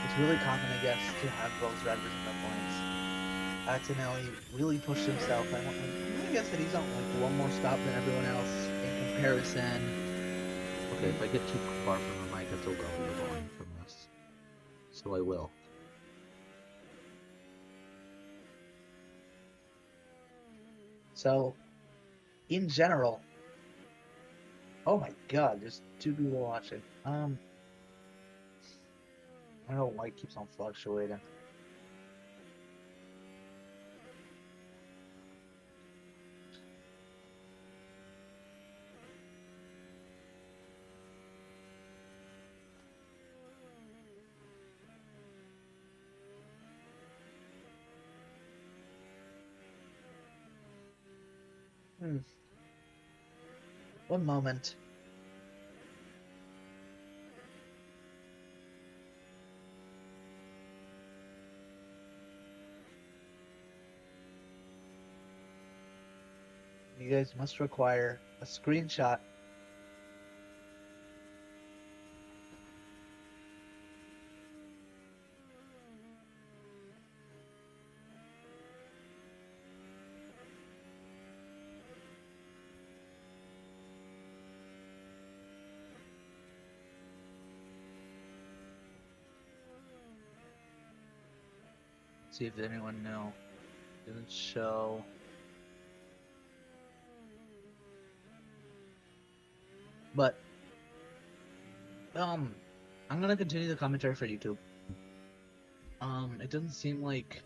It's really common, I guess, to have both drivers in the points. Antonelli really pushed himself. I'm gonna guess that he's on like 1 more stop than everyone else in comparison. Okay, if I get too far from the mic, it'll go the volume from this. So I will. So, in general, oh my God, there's 2 people watching. I don't know why it keeps on fluctuating. One moment. You guys must require a screenshot. See if anyone knew. Didn't show. But I'm gonna continue the commentary for YouTube. It doesn't seem like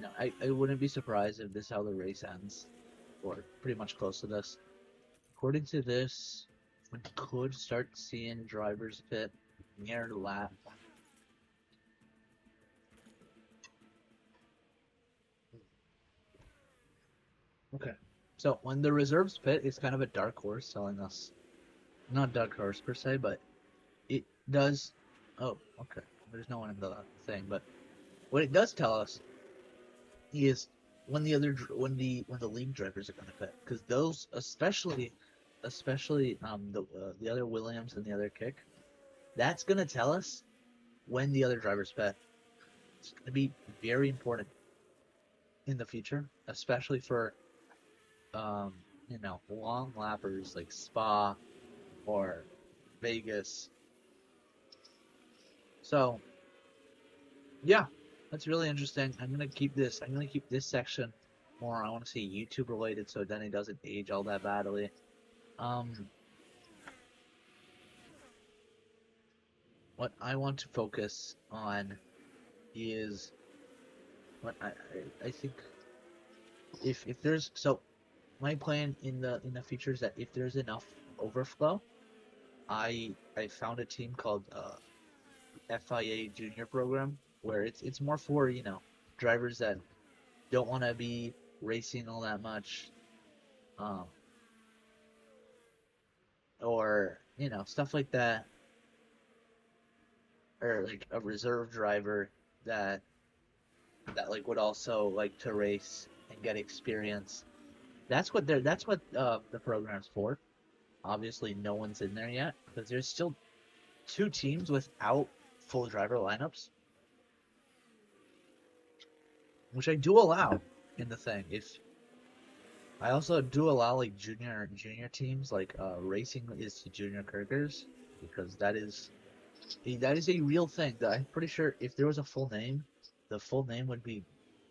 no, I wouldn't be surprised if this is how the race ends. Or pretty much close to this. According to this, we could start seeing drivers pit near lap. Okay. So when the reserves pit, it's kind of a dark horse telling us, not dark horse per se, but it does. Oh, okay. There's no one in the thing, but what it does tell us is when the league drivers are going to pit, because those especially the other Williams and the other Kick, that's going to tell us when the other drivers pit. It's going to be very important in the future, especially for long lappers like Spa or Vegas. So yeah, that's really interesting. I'm gonna keep this section more. I want to see YouTube related, so then it doesn't age all that badly. What I want to focus on is what I think if there's so my plan in the future is that if there's enough overflow, I found a team called FIA Junior program where it's more for drivers that don't want to be racing all that much, um, or stuff like that, or like a reserve driver that like would also like to race and get experience. That's what the program's for. Obviously, no one's in there yet because there's still two teams without full driver lineups, which I do allow in the thing. If I also do allow like junior teams, like racing is to junior Kirkers, because that is a real thing. That I'm pretty sure if there was a full name, the full name would be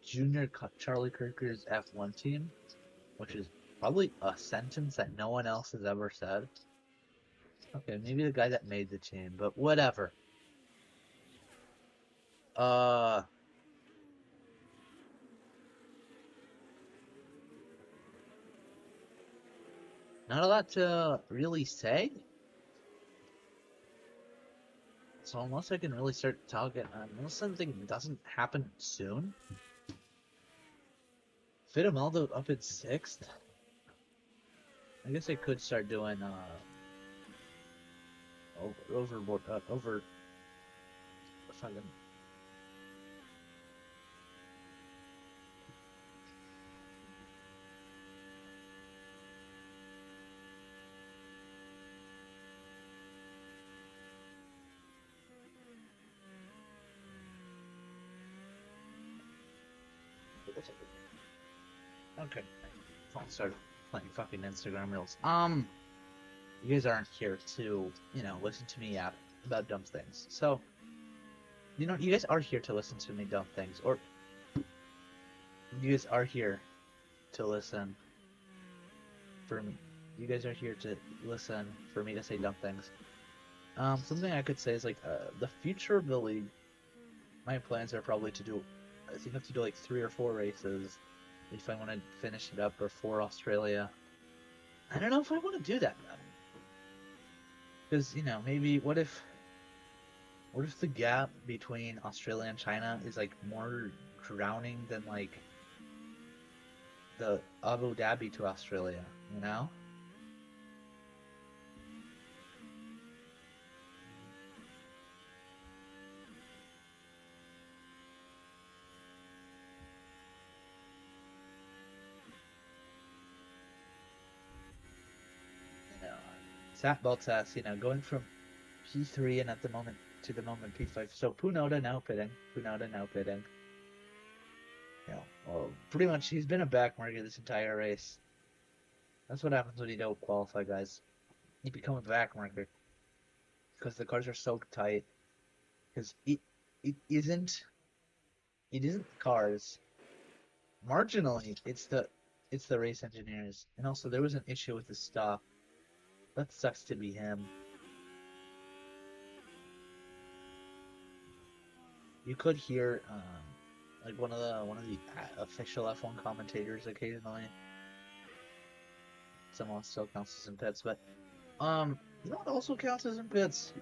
Junior Charlie Kirker's F1 team, which is probably a sentence that no one else has ever said. Okay, maybe the guy that made the team, but whatever. Uh, Not a lot to really say. So unless I can really start talking, unless something doesn't happen soon, Fitamaldo up in 6th. I guess I could start doing over fucking. Okay, phone started playing fucking Instagram reels. You guys aren't here to listen to me yap about dumb things. So you guys are here to listen to me dumb things, or you guys are here to listen for me. You guys are here to listen for me to say dumb things. Something I could say is like the future of the league. My plans are probably to do. I think I have to do like 3 or 4 races if I want to finish it up before Australia. I don't know if I want to do that though, because maybe what if the gap between Australia and China is like more drowning than like the Abu Dhabi to Australia, you know? Bottas, going from P3 and at the moment to the moment P5. So Punoda now pitting. Well, pretty much he's been a backmarker this entire race. That's what happens when you don't qualify, guys. You become a backmarker because the cars are so tight. Because it isn't the cars. Marginally, it's the race engineers. And also there was an issue with the stop. That sucks to be him. You could hear like one of the official F1 commentators occasionally. Someone still counts as in pits, but you know what also counts as in pits?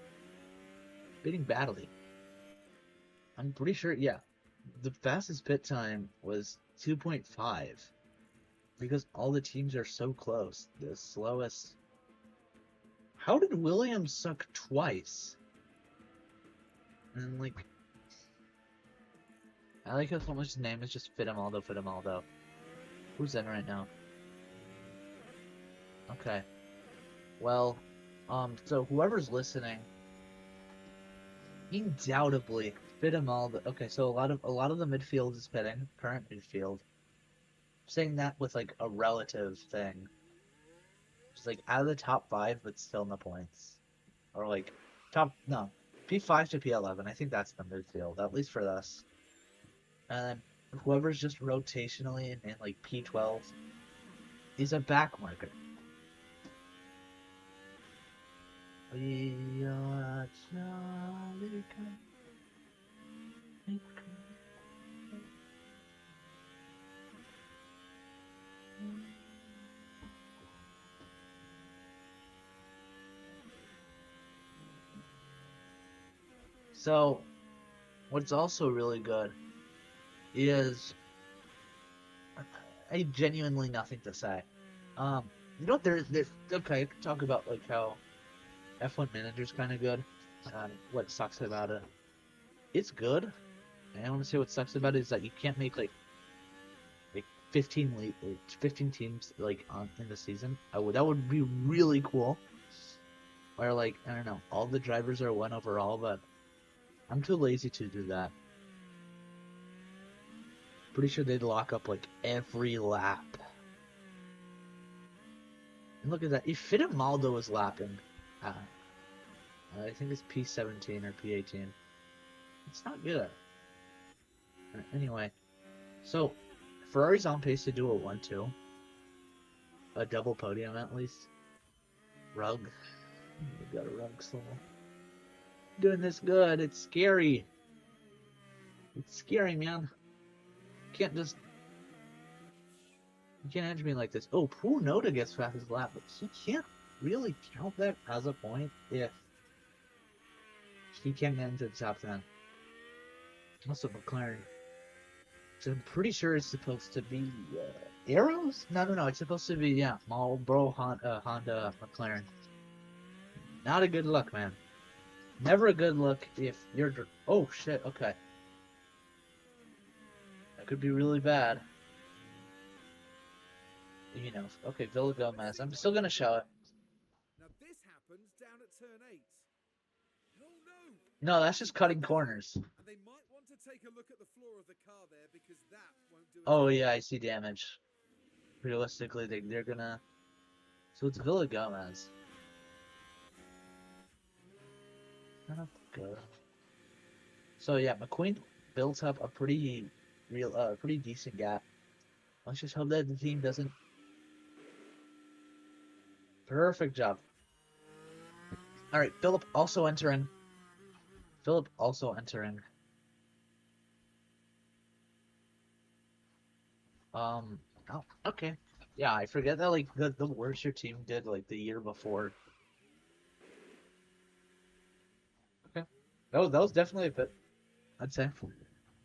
Bidding badly. I'm pretty sure, yeah. The fastest pit time was 2.5 because all the teams are so close. The slowest. How did Williams suck twice? And like, I like how someone's name is just Fitamaldo. Who's in right now? Okay. Well, so whoever's listening, undoubtedly Fitamaldo. Okay, so a lot of the midfield is pitting, current midfield. I'm saying that with like a relative thing. Just like out of the top 5, but still in the points, or like no, P5 to P11. I think that's the midfield, at least for us. And then whoever's just rotationally in like P12 is a backmarker. We are Charlie. So, what's also really good is I genuinely nothing to say. There's okay. I can talk about like how F1 Manager's kind of good. What sucks about it? It's good. And I want to say what sucks about it is that you can't make like 15 teams like in the season. That would be really cool. Or like I don't know, all the drivers are 1 overall, but I'm too lazy to do that. Pretty sure they'd lock up like every lap. And look at that. If Fitamaldo was lapping, I think it's P17 or P18. It's not good. Anyway, so Ferrari's on pace to do a 1-2. A double podium at least. Rug. We got a rug slow. Doing this good. It's scary. It's scary, man. You can't edge me like this. Oh, Punoda gets fastest lap, but he can't really count that as a point if he can't get into the top 10. Also, McLaren. So I'm pretty sure it's supposed to be arrows? No. It's supposed to be, yeah, Marlboro, Honda, McLaren. Not a good look, man. Never a good look if you're... Oh, shit, okay. That could be really bad. Okay, Villa Gomez. I'm still going to show it. Now this happens down at turn 8. No, that's just cutting corners. And they might want to take a look at the floor of the car there because that won't do it. Oh, yeah, I see damage. Realistically, they're going to... So it's Villa Gomez. Not good. So yeah, McQueen built up a pretty decent gap. Let's just hope that the team doesn't. Perfect job. All right, Philip also entering. Oh, okay. Yeah, I forget that like the worst your team did like the year before. Okay, that was definitely a pit. I'd say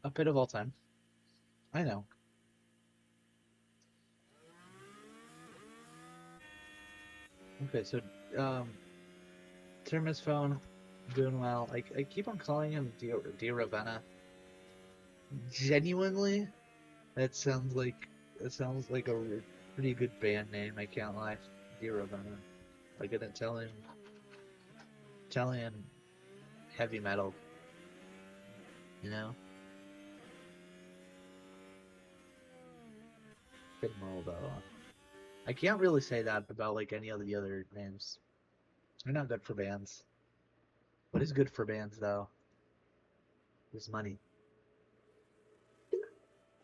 a pit of all time. I know. Okay, so Terminus phone doing well. I keep on calling him Di Ravenna. Genuinely, that sounds like a pretty good band name. I can't lie, Di Ravenna. like an Italian heavy metal, you know? Fitmo, though. I can't really say that about like any of the other names. They're not good for bands. What is good for bands though is money,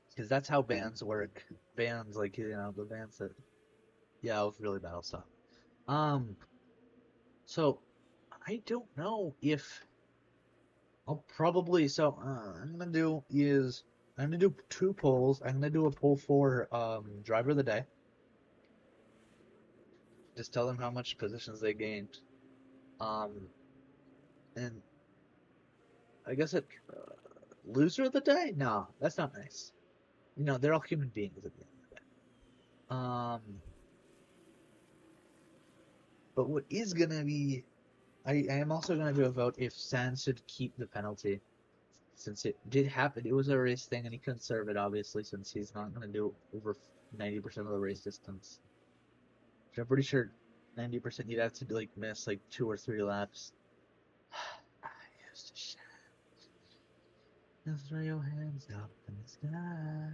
because that's how bands work. Bands like the bands that yeah, it was really bad stuff. Um, so I don't know if I'll probably I'm gonna do two polls. I'm gonna do a poll for driver of the day. Just tell them how much positions they gained. Um, and I guess it loser of the day? No, that's not nice. They're all human beings at the end of the day. But what is gonna be, I am also gonna do a vote if Sans should keep the penalty, since it did happen. It was a race thing, and he couldn't serve it obviously, since he's not gonna do over 90% of the race distance. Which I'm pretty sure 90% you'd have to like miss like 2 or 3 laps. I used to shout, now throw your hands up in the sky.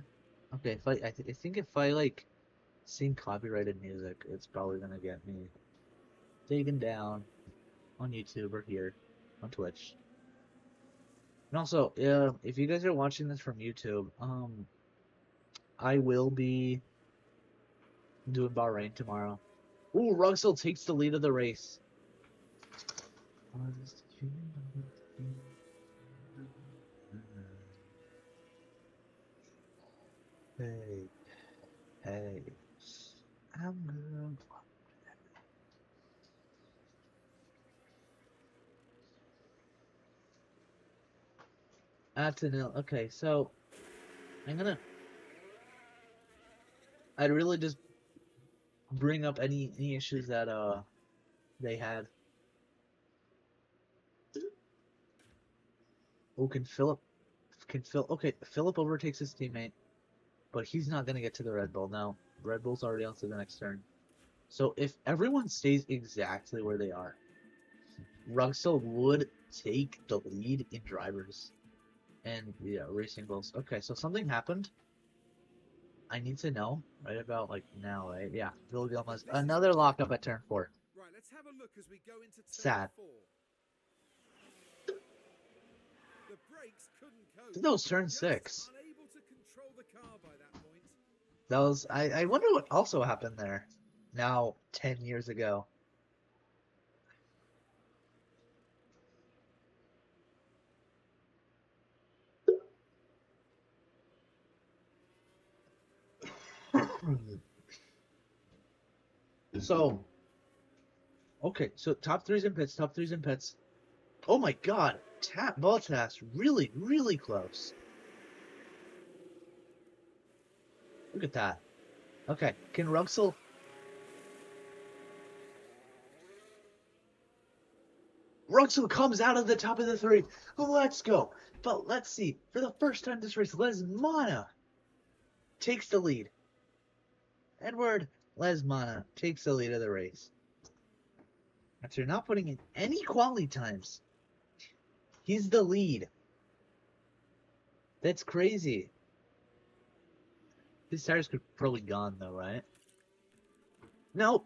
Okay, I think if I like sing copyrighted music, it's probably gonna get me taken down on YouTube or here on Twitch. And also, if you guys are watching this from YouTube, I will be doing Bahrain tomorrow. Ooh, Rugsell takes the lead of the race. Hey, hey, I'm good. That's a nil. Okay, so I'd really just bring up any issues that they had. Oh, okay, Philip overtakes his teammate, but he's not gonna get to the Red Bull now. Red Bull's already on to the next turn. So if everyone stays exactly where they are, Rugsell would take the lead in drivers and racing goals. Okay, so something happened. I need to know right about like now, right? Yeah, Villalobos, another lockup at turn 4. Right, let's have a look as we go into turn Sad. 4. The brakes couldn't cope. That was turn Just 6. unable to control the car by that point. That was I wonder what also happened there. Now 10 years ago. So okay, so top three's in pits. Oh my god, Bottas really, really close. Look at that. Okay, can Rugsell comes out of the top of the 3. Let's go. But let's see. For the first time this race, Lesmana takes the lead. Edward Lesmana takes the lead of the race. After not putting in any quality times, he's the lead. That's crazy. His tires could probably gone though, right? No,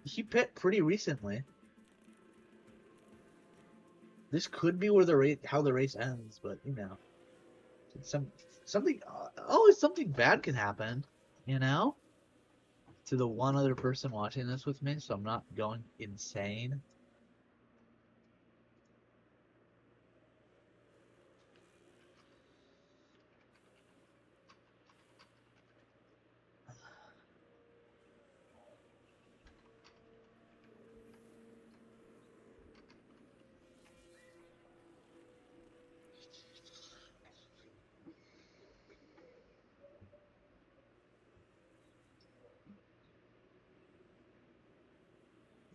he pit pretty recently. This could be where how the race ends, but something always something bad can happen, to the one other person watching this with me, so I'm not going insane.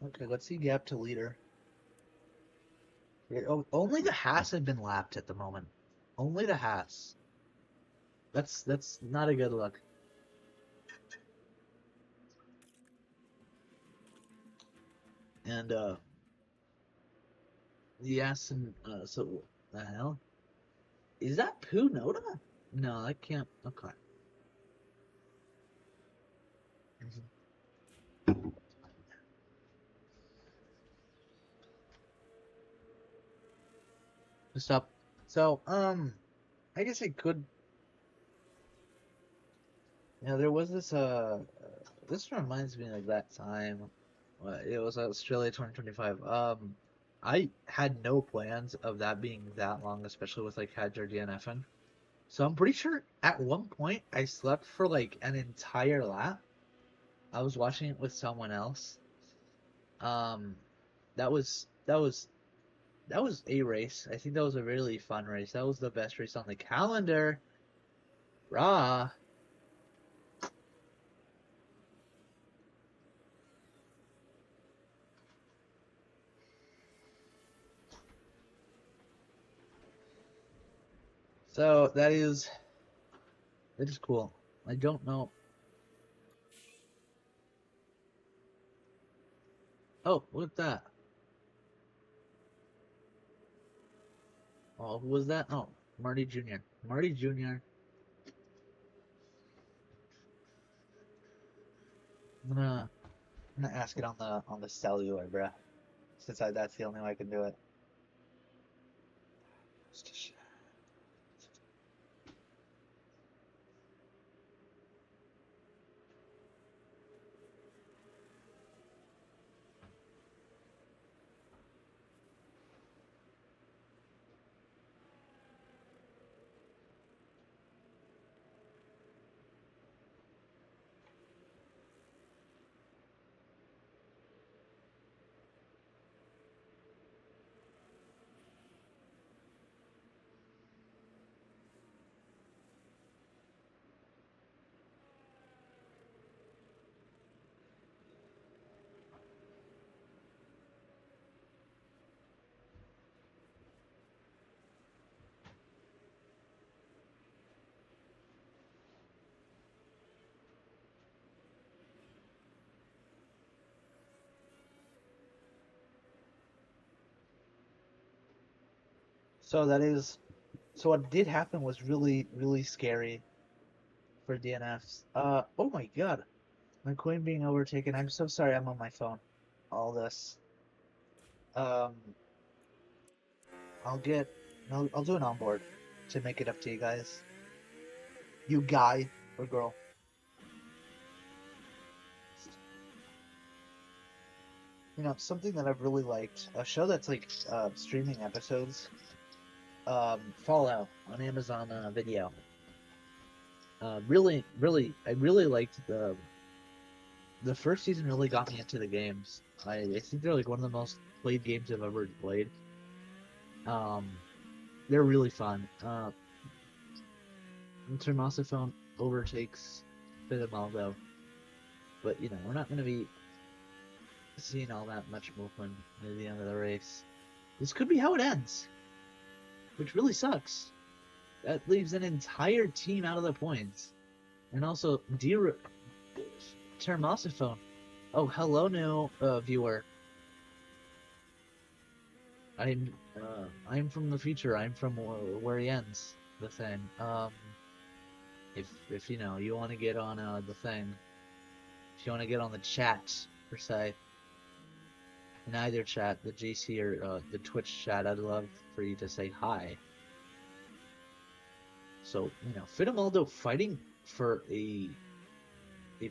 Okay, let's see gap to leader. Only the Haas have been lapped at the moment. Only the Haas. That's not a good look. And yes, and so the hell is that Punoda? No, that can't. Okay. Stop. So I guess I could. Yeah, there was this. This reminds me of that time. It was Australia 2025. I had no plans of that being that long, especially with like Hadjar DNFing. So I'm pretty sure at one point I slept for like an entire lap. I was watching it with someone else. Um, that was a race. I think that was a really fun race. That was the best race on the calendar. Rah. So that is cool. I don't know. Oh, look at that. Oh, who was that? Oh, Marty Jr. Marty Jr. I'm gonna ask it on the cellular, bruh. Since that's the only way I can do it. So that is so what did happen was really, really scary for DNFs. Oh my God, my queen being overtaken. I'm so sorry. I'm on my phone. All this. Um, I'll get. I'll do an onboard to make it up to you guys. You guy or girl. Something that I've really liked. A show that's like streaming episodes. Fallout on Amazon Video. Really, really, I really liked the first season. Really got me into the games. I think they're like one of the most played games I've ever played. Um, they're really fun. Termosophone overtakes Fidemaldo, but we're not going to be seeing all that much movement near the end of the race. This could be how it ends, which really sucks. That leaves an entire team out of the points. And also, dear Termosophone. Oh, hello, new viewer. I'm from the future. I'm from where he ends the thing. If you want to get on the thing, if you want to get on the chat per se, in either chat, the GC or the Twitch chat, I'd love for you to say hi. So Fidemaldo fighting for a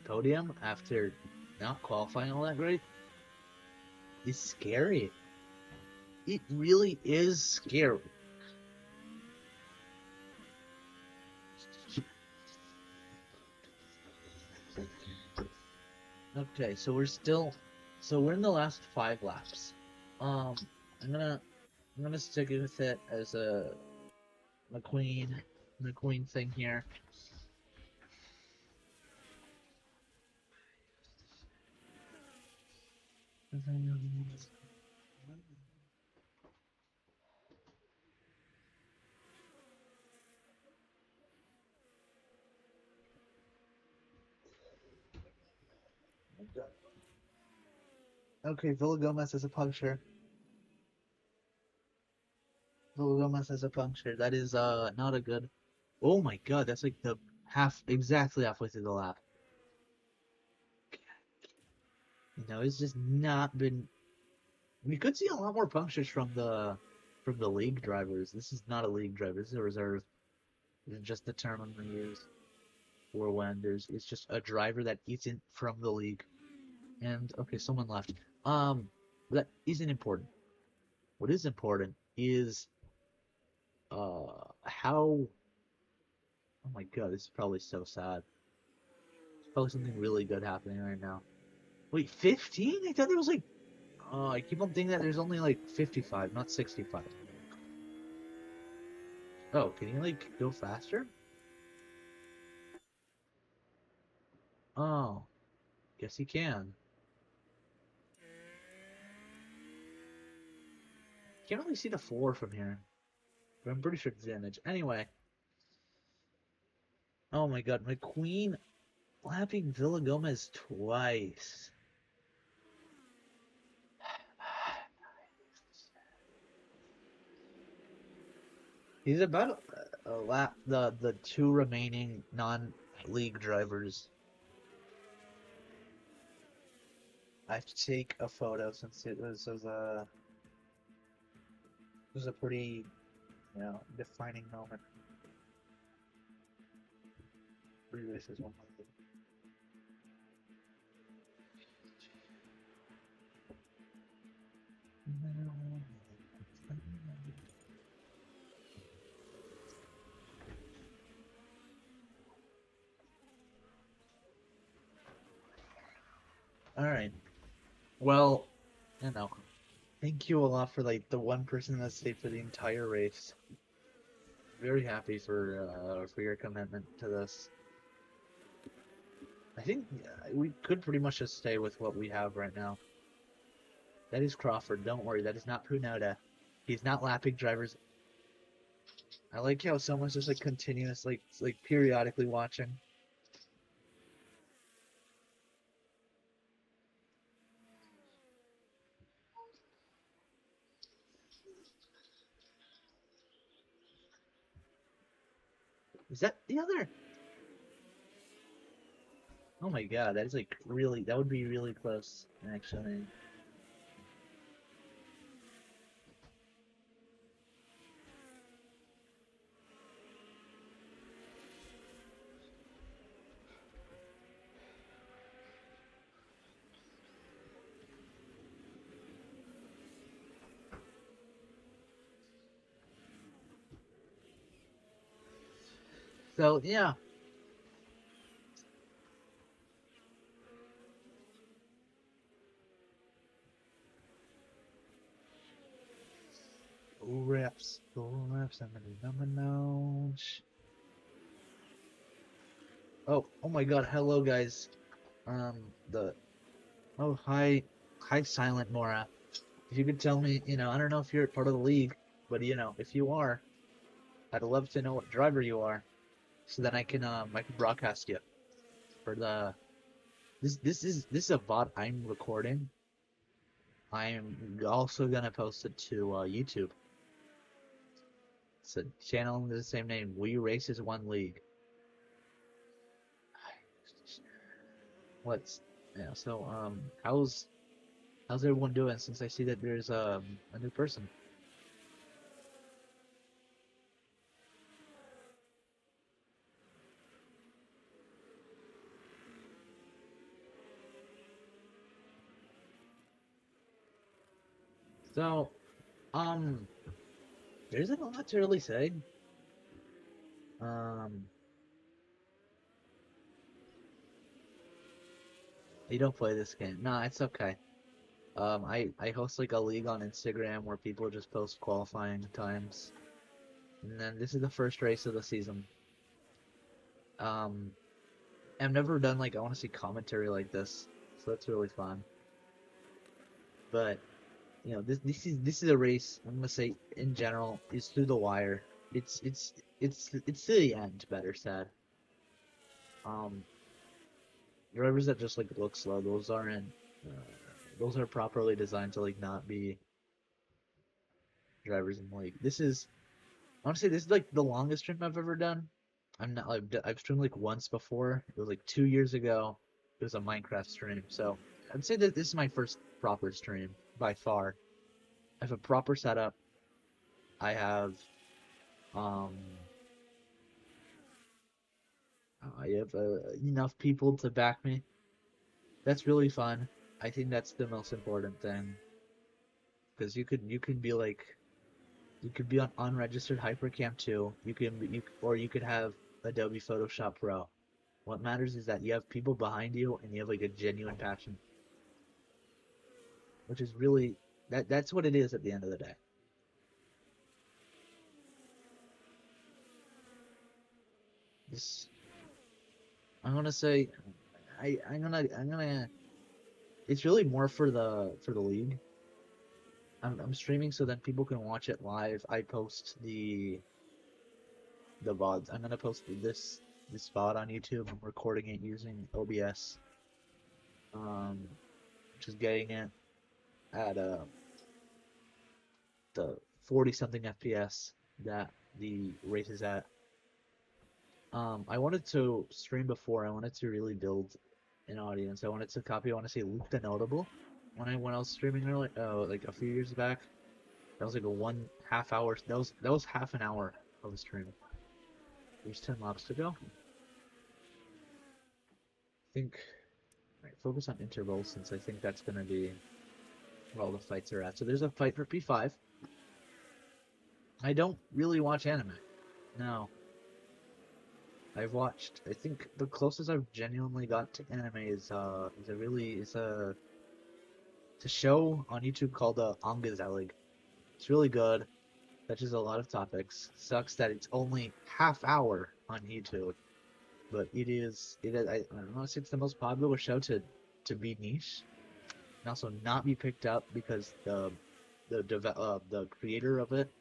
podium after not qualifying all that great is scary. It really is scary. Okay, so we're in the last 5 laps. I'm gonna stick with it as a McQueen thing here. Okay, Villagomez has a puncture. Villagomez has a puncture. That is not a good. Oh my god, that's like the exactly halfway through the lap. It's just not been. We could see a lot more punctures from the league drivers. This is not a league driver. This is a reserve. This is just the term I'm gonna use for when it's just a driver that isn't from the league. And okay, someone left. That isn't important. What is important is how. Oh my god, this is probably so sad. There's probably something really good happening right now. Wait, 15? I thought there was like. Oh, I keep on thinking that there's only like 55, not 65. Oh, can you like go faster? Oh, guess you can. Can't really see the floor from here, but I'm pretty sure it's the image. Anyway, oh my god, McQueen lapping Villagomez twice. He's about a lap the two remaining non-league drivers. I have to take a photo since it was a pretty defining moment. 3 races, 100. All right. Well, you know, thank you a lot for like the one person that stayed for the entire race. Very happy for your commitment to this. I think we could pretty much just stay with what we have right now. That is Crawford. Don't worry, that is not Punoda. He's not lapping drivers. I like how someone's just like continuous, like periodically watching. Is that the other? Oh my god, that is like really. That would be really close, actually. So yeah. Go reps, I'm gonna number notch. Oh my god, hello guys. The hi Silent Mora. If you could tell me, I don't know if you're part of the league, but if you are, I'd love to know what driver you are, so then I can broadcast you for the this is a VOD I'm recording. I'm also gonna post it to YouTube. It's a channel under the same name. We Races One League. What's So how's everyone doing since I see that there's a new person? So um there isn't a lot to really say. Um you don't play this game. No, it's okay. I host like a league on Instagram where people just post qualifying times. And then this is the first race of the season. Um I've never done like I want to see commentary like this. So that's really fun. But this is a race. I'm gonna say in general is through the wire. It's to the end. Better said. Um, drivers that just like look slow. Those aren't. those are properly designed to like not be drivers in like this is honestly this is like the longest stream I've ever done. I'm not I've streamed like once before. It was like 2 years ago. It was a Minecraft stream, so I'd say that this is my first proper stream by far. I have a proper setup. I have um I have enough people to back me. That's really fun. I think that's the most important thing because you could be like you could be on unregistered Hypercam too. You could have Adobe Photoshop Pro. What matters is that you have people behind you and you have like a genuine passion, which is really that's what it is at the end of the day. This I'm gonna say I'm gonna it's really more for the league. I'm streaming so that people can watch it live. I post the VODs. I'm gonna post this VOD on YouTube. I'm recording it using OBS, um, just getting it at the 40 something FPS that the race is at. I wanted to stream before. I wanted to really build an audience. I wanted to copy. I want to say Luke the Notable when I was streaming early, like a few years back. That was like a 1.5 hour. That was half an hour of a stream. There's 10 laps to go. I think. Right, focus on intervals since I think that's gonna be where all the fights are at. So there's a fight for P5. I don't really watch anime. No. I've watched. I think the closest I've genuinely got to anime is it's a show on YouTube called Angezelig. It's really good. Touches a lot of topics. Sucks that it's only half hour on YouTube, but I want to say it's the most popular show to be niche and also not be picked up because the creator of it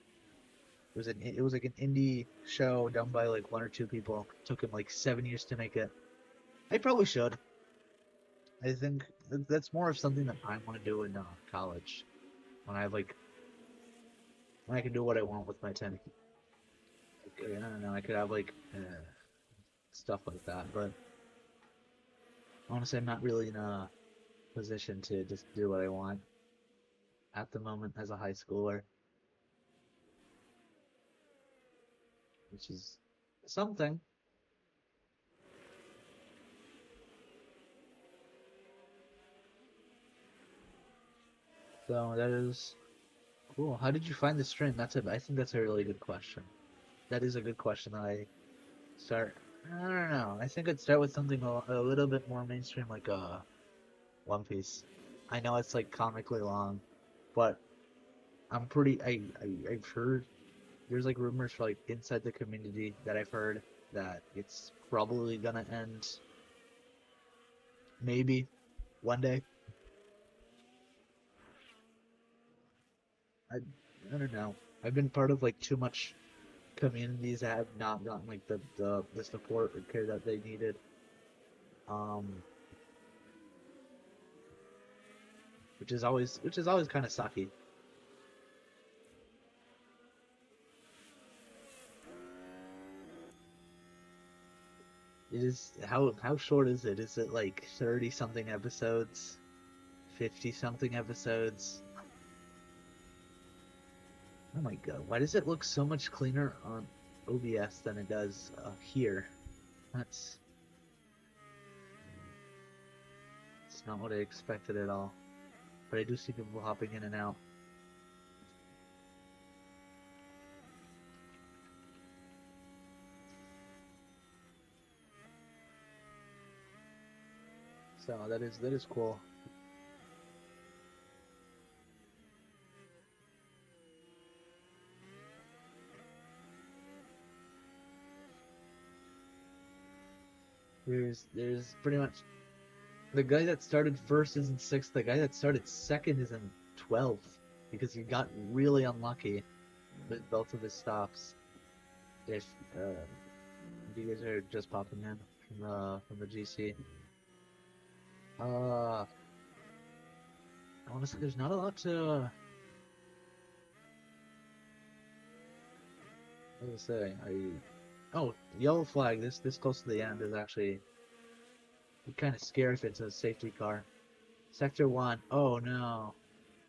was like an indie show done by like one or two people. It took him like 7 years to make it. I probably should. I think that's more of something that I want to do in college when I have like when I can do what I want with my time. Like, I don't know. I could have like stuff like that, but honestly, I'm not really in a position to just do what I want at the moment as a high schooler, which is something. So that is cool. How did you find the stream? I think that's a really good question. That is a good question that I start. I don't know. I think I'd start with something a little bit more mainstream, like One Piece. I know it's like comically long, but I'm pretty. I've heard there's like rumors for like inside the community that I've heard that it's probably gonna end maybe one day. I I don't know. I've been part of like too much communities that have not gotten like the support or care that they needed. Um, which is always kind of sucky. It is how short is it? Is it like 30 something episodes? 50 something episodes? Oh my god, why does it look so much cleaner on OBS than it does here? That's it's not what I expected at all. But I do see people hopping in and out. So that is cool. There's pretty much the guy that started first is in sixth. The guy that started second is in 12th because he got really unlucky with both of his stops. If you guys are just popping in from the GC, uh, honestly, there's not a lot to. What was I say? Oh, yellow flag. This close to the end is actually kind of scary if it's a safety car. Sector 1. Oh no.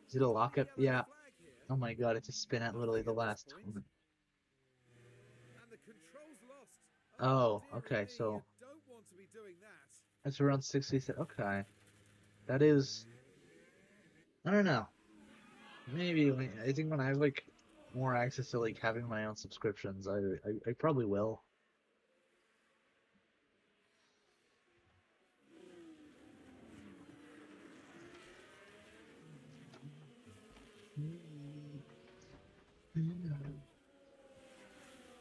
Is it a lockup? Yeah. Yellow flag here. Oh my god, it's a spin at literally the last And moment. the control's lost. Oh, Dearie okay, me, so you don't want to be doing that. it's around 60. Okay. That is. I don't know. Maybe I think when I have like more access to like having my own subscriptions, I probably will.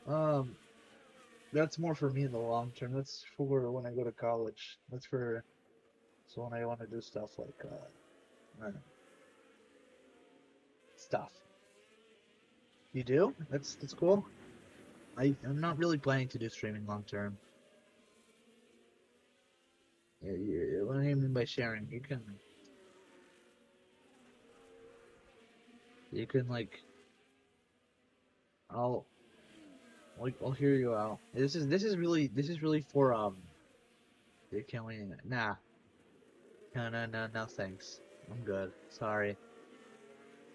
Um, that's more for me in the long term. That's for when I go to college. That's for so when I want to do stuff like I don't know, stuff. You do? That's cool. I'm not really planning to do streaming long term. Yeah, what do you mean by sharing? You can like I'll I'll hear you out. This is really for can we nah no thanks. I'm good. Sorry.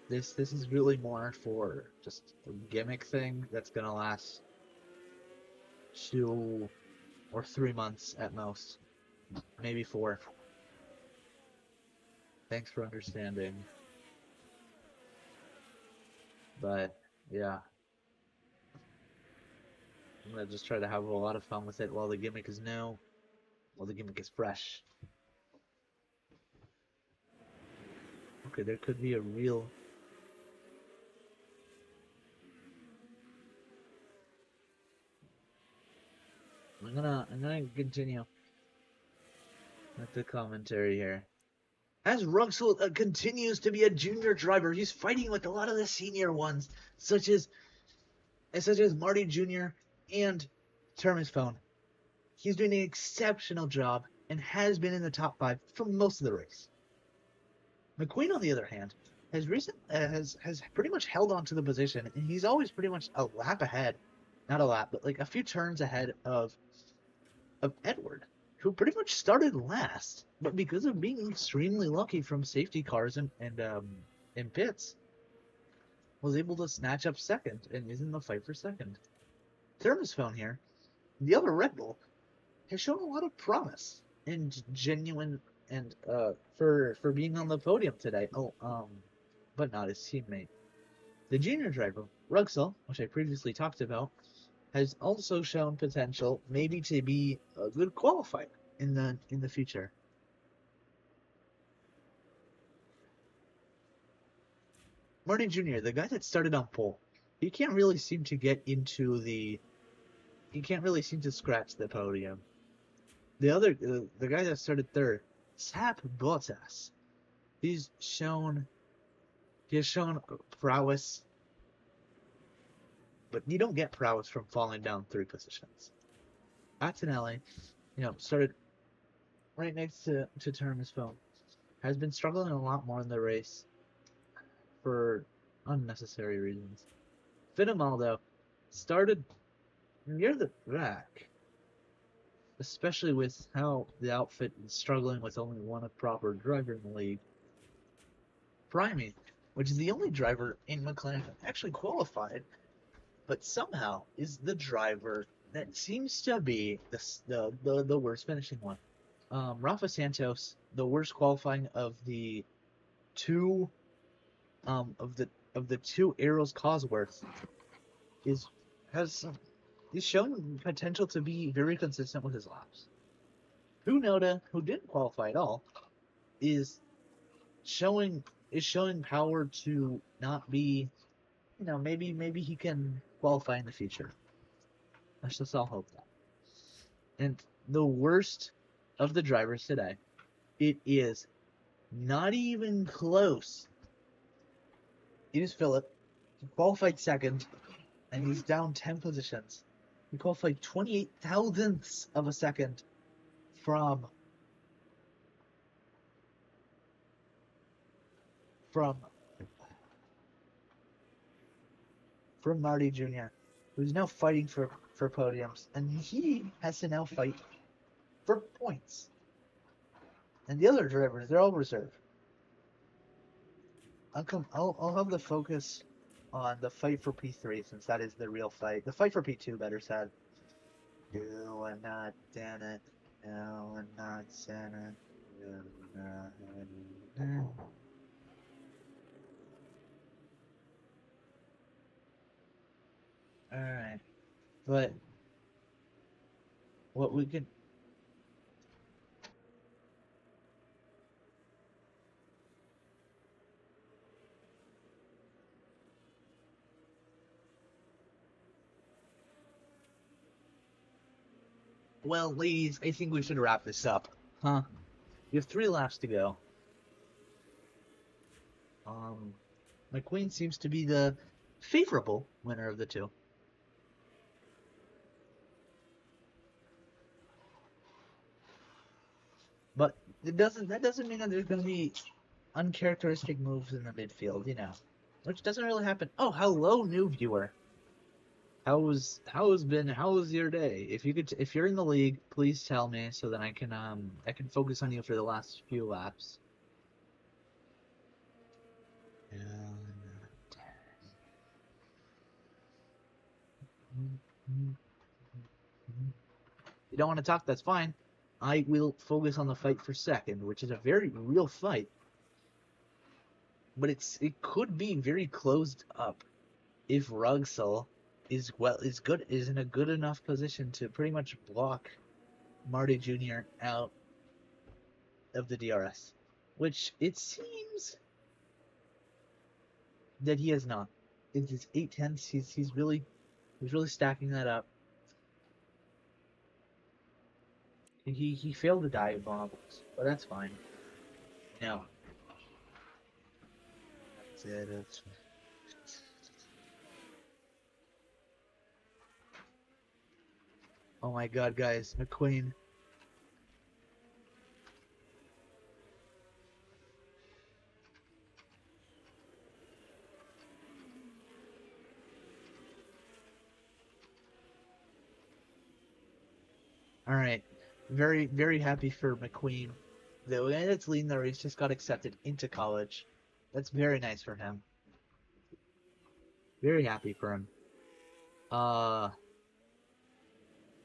This is really more for just a gimmick thing that's gonna last 2 or 3 months at most, maybe 4. Thanks for understanding. But yeah, I'm gonna just try to have a lot of fun with it while the gimmick is new, while the gimmick is fresh. Okay, there could be a real. I'm gonna continue with the commentary here. As Ruxel continues to be a junior driver, he's fighting with a lot of the senior ones, such as Marty Jr. and Terminus Phone. He's doing an exceptional job and has been in the top 5 for most of the race. McQueen, on the other hand, has pretty much held on to the position, and he's always pretty much a lap ahead. Not a lap, but like a few turns ahead of Edward, who pretty much started last, but because of being extremely lucky from safety cars and pits, was able to snatch up second and is in the fight for second. Thermos Phone here, the other Red Bull, has shown a lot of promise and genuine and for being on the podium today. But not his teammate. The junior driver, Ruxel, which I previously talked about, has also shown potential maybe to be a good qualifier in the future. Martin Jr., the guy that started on pole, he can't really seem to get into the he can't really seem to scratch the podium. The guy that started third, Sap Bottas, he's shown he has shown prowess, but you don't get prowess from falling down 3 positions. Antonelli, started right next to Terminus Phone, has been struggling a lot more in the race for unnecessary reasons. Finimaldo started near the back, especially with how the outfit is struggling with only one proper driver in the league. Primey, which is the only driver in McLaren that actually qualified, but somehow is the driver that seems to be the worst finishing one. Rafa Santos, the worst qualifying of the two of the 2 Arrows Cosworth, is shown potential to be very consistent with his laps. Tsunoda, who didn't qualify at all, is showing power to not be, maybe he can qualify in the future. Let's just all hope that. And the worst of the drivers today, it is not even close. It is Philip. He qualified second, and he's down 10 positions. He qualified 28 thousandths of a second from from Marty Jr., who's now fighting for podiums, and he has to now fight for points. And the other drivers, they're all reserve. I'll have the focus on the fight for P3 since that is the real fight. The fight for P2, better said. You are not Dana. You are not Senna. You are not. Alright. But what we can. Well, ladies, I think we should wrap this up. Huh? You have 3 laps to go. McQueen seems to be the favorable winner of the two. But that doesn't mean that there's going to be uncharacteristic moves in the midfield, which doesn't really happen. Oh, hello, new viewer. How was your day? If you're in the league, please tell me so that I can focus on you for the last few laps. You don't want to talk, that's fine. I will focus on the fight for second, which is a very real fight. But it could be very closed up if Rugsell is in a good enough position to pretty much block Marty Jr. out of the DRS, which it seems that he has not. In his 8/10, he's really stacking that up. He failed the dive bombs, but that's fine. No. That's it. Oh my god, guys, McQueen. Alright. Very, very happy for McQueen. The guy that's leading the race just got accepted into college. That's very nice for him. Very happy for him.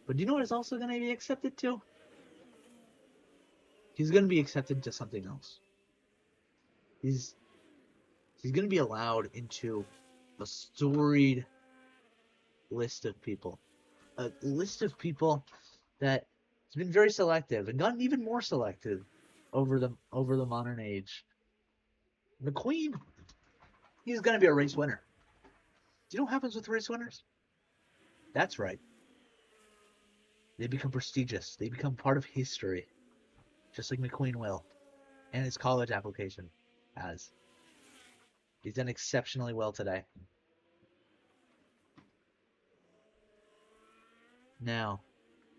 But do you know what he's also going to be accepted to? He's going to be accepted to something else. He's going to be allowed into a storied list of people. A list of people that has been very selective and gotten even more selective over the modern age. McQueen, he's going to be a race winner. Do you know what happens with race winners? That's right. They become prestigious. They become part of history. Just like McQueen will. And his college application has. He's done exceptionally well today. Now,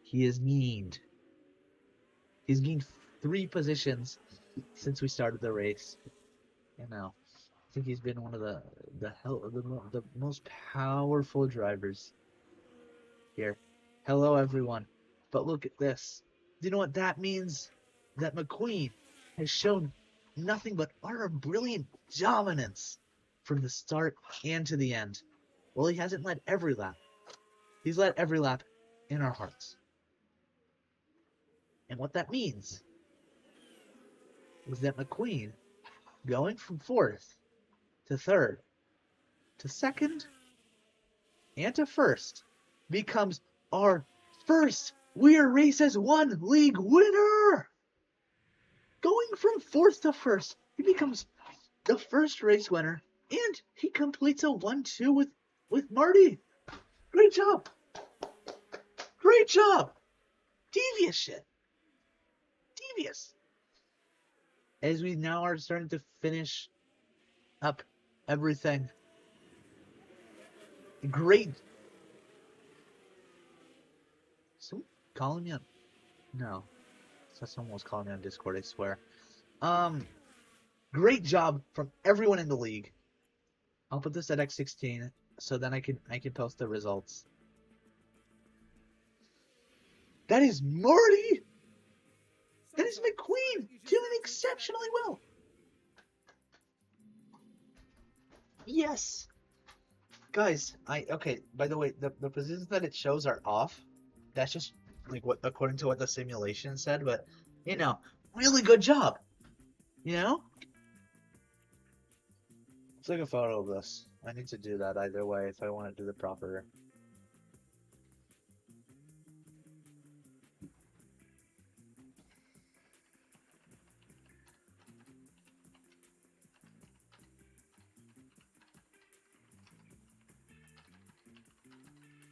he has gained. He's gained 3 positions since we started the race. I think he's been one of the most powerful drivers here. Hello, everyone. But look at this. Do you know what that means? That McQueen has shown nothing but utter brilliant dominance from the start and to the end. Well, he hasn't led every lap. He's led every lap in our hearts. And what that means is that McQueen, going from 4th to 3rd to 2nd and to 1st, becomes our first We Are Races 1 league winner! Going from 4th to 1st, he becomes the first race winner, and he completes a 1-2 with Marty. Great job! Great job! Devious shit. Devious. As we now are starting to finish up everything. Great. Someone calling me on... No. Someone was calling me on Discord, I swear. Great job from everyone in the league. I'll put this at X16 so then I can post the results. That is Marty. That is McQueen doing exceptionally well. Yes. Guys, okay, by the way, the positions that it shows are off. That's just like what according to what the simulation said, but you know, really good job. You know? Let's take a photo of this. I need to do that either way if I want to do the proper.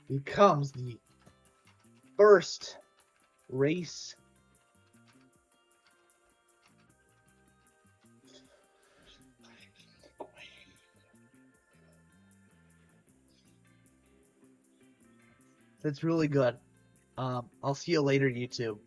Becomes the first race that's really good. I'll see you later, YouTube.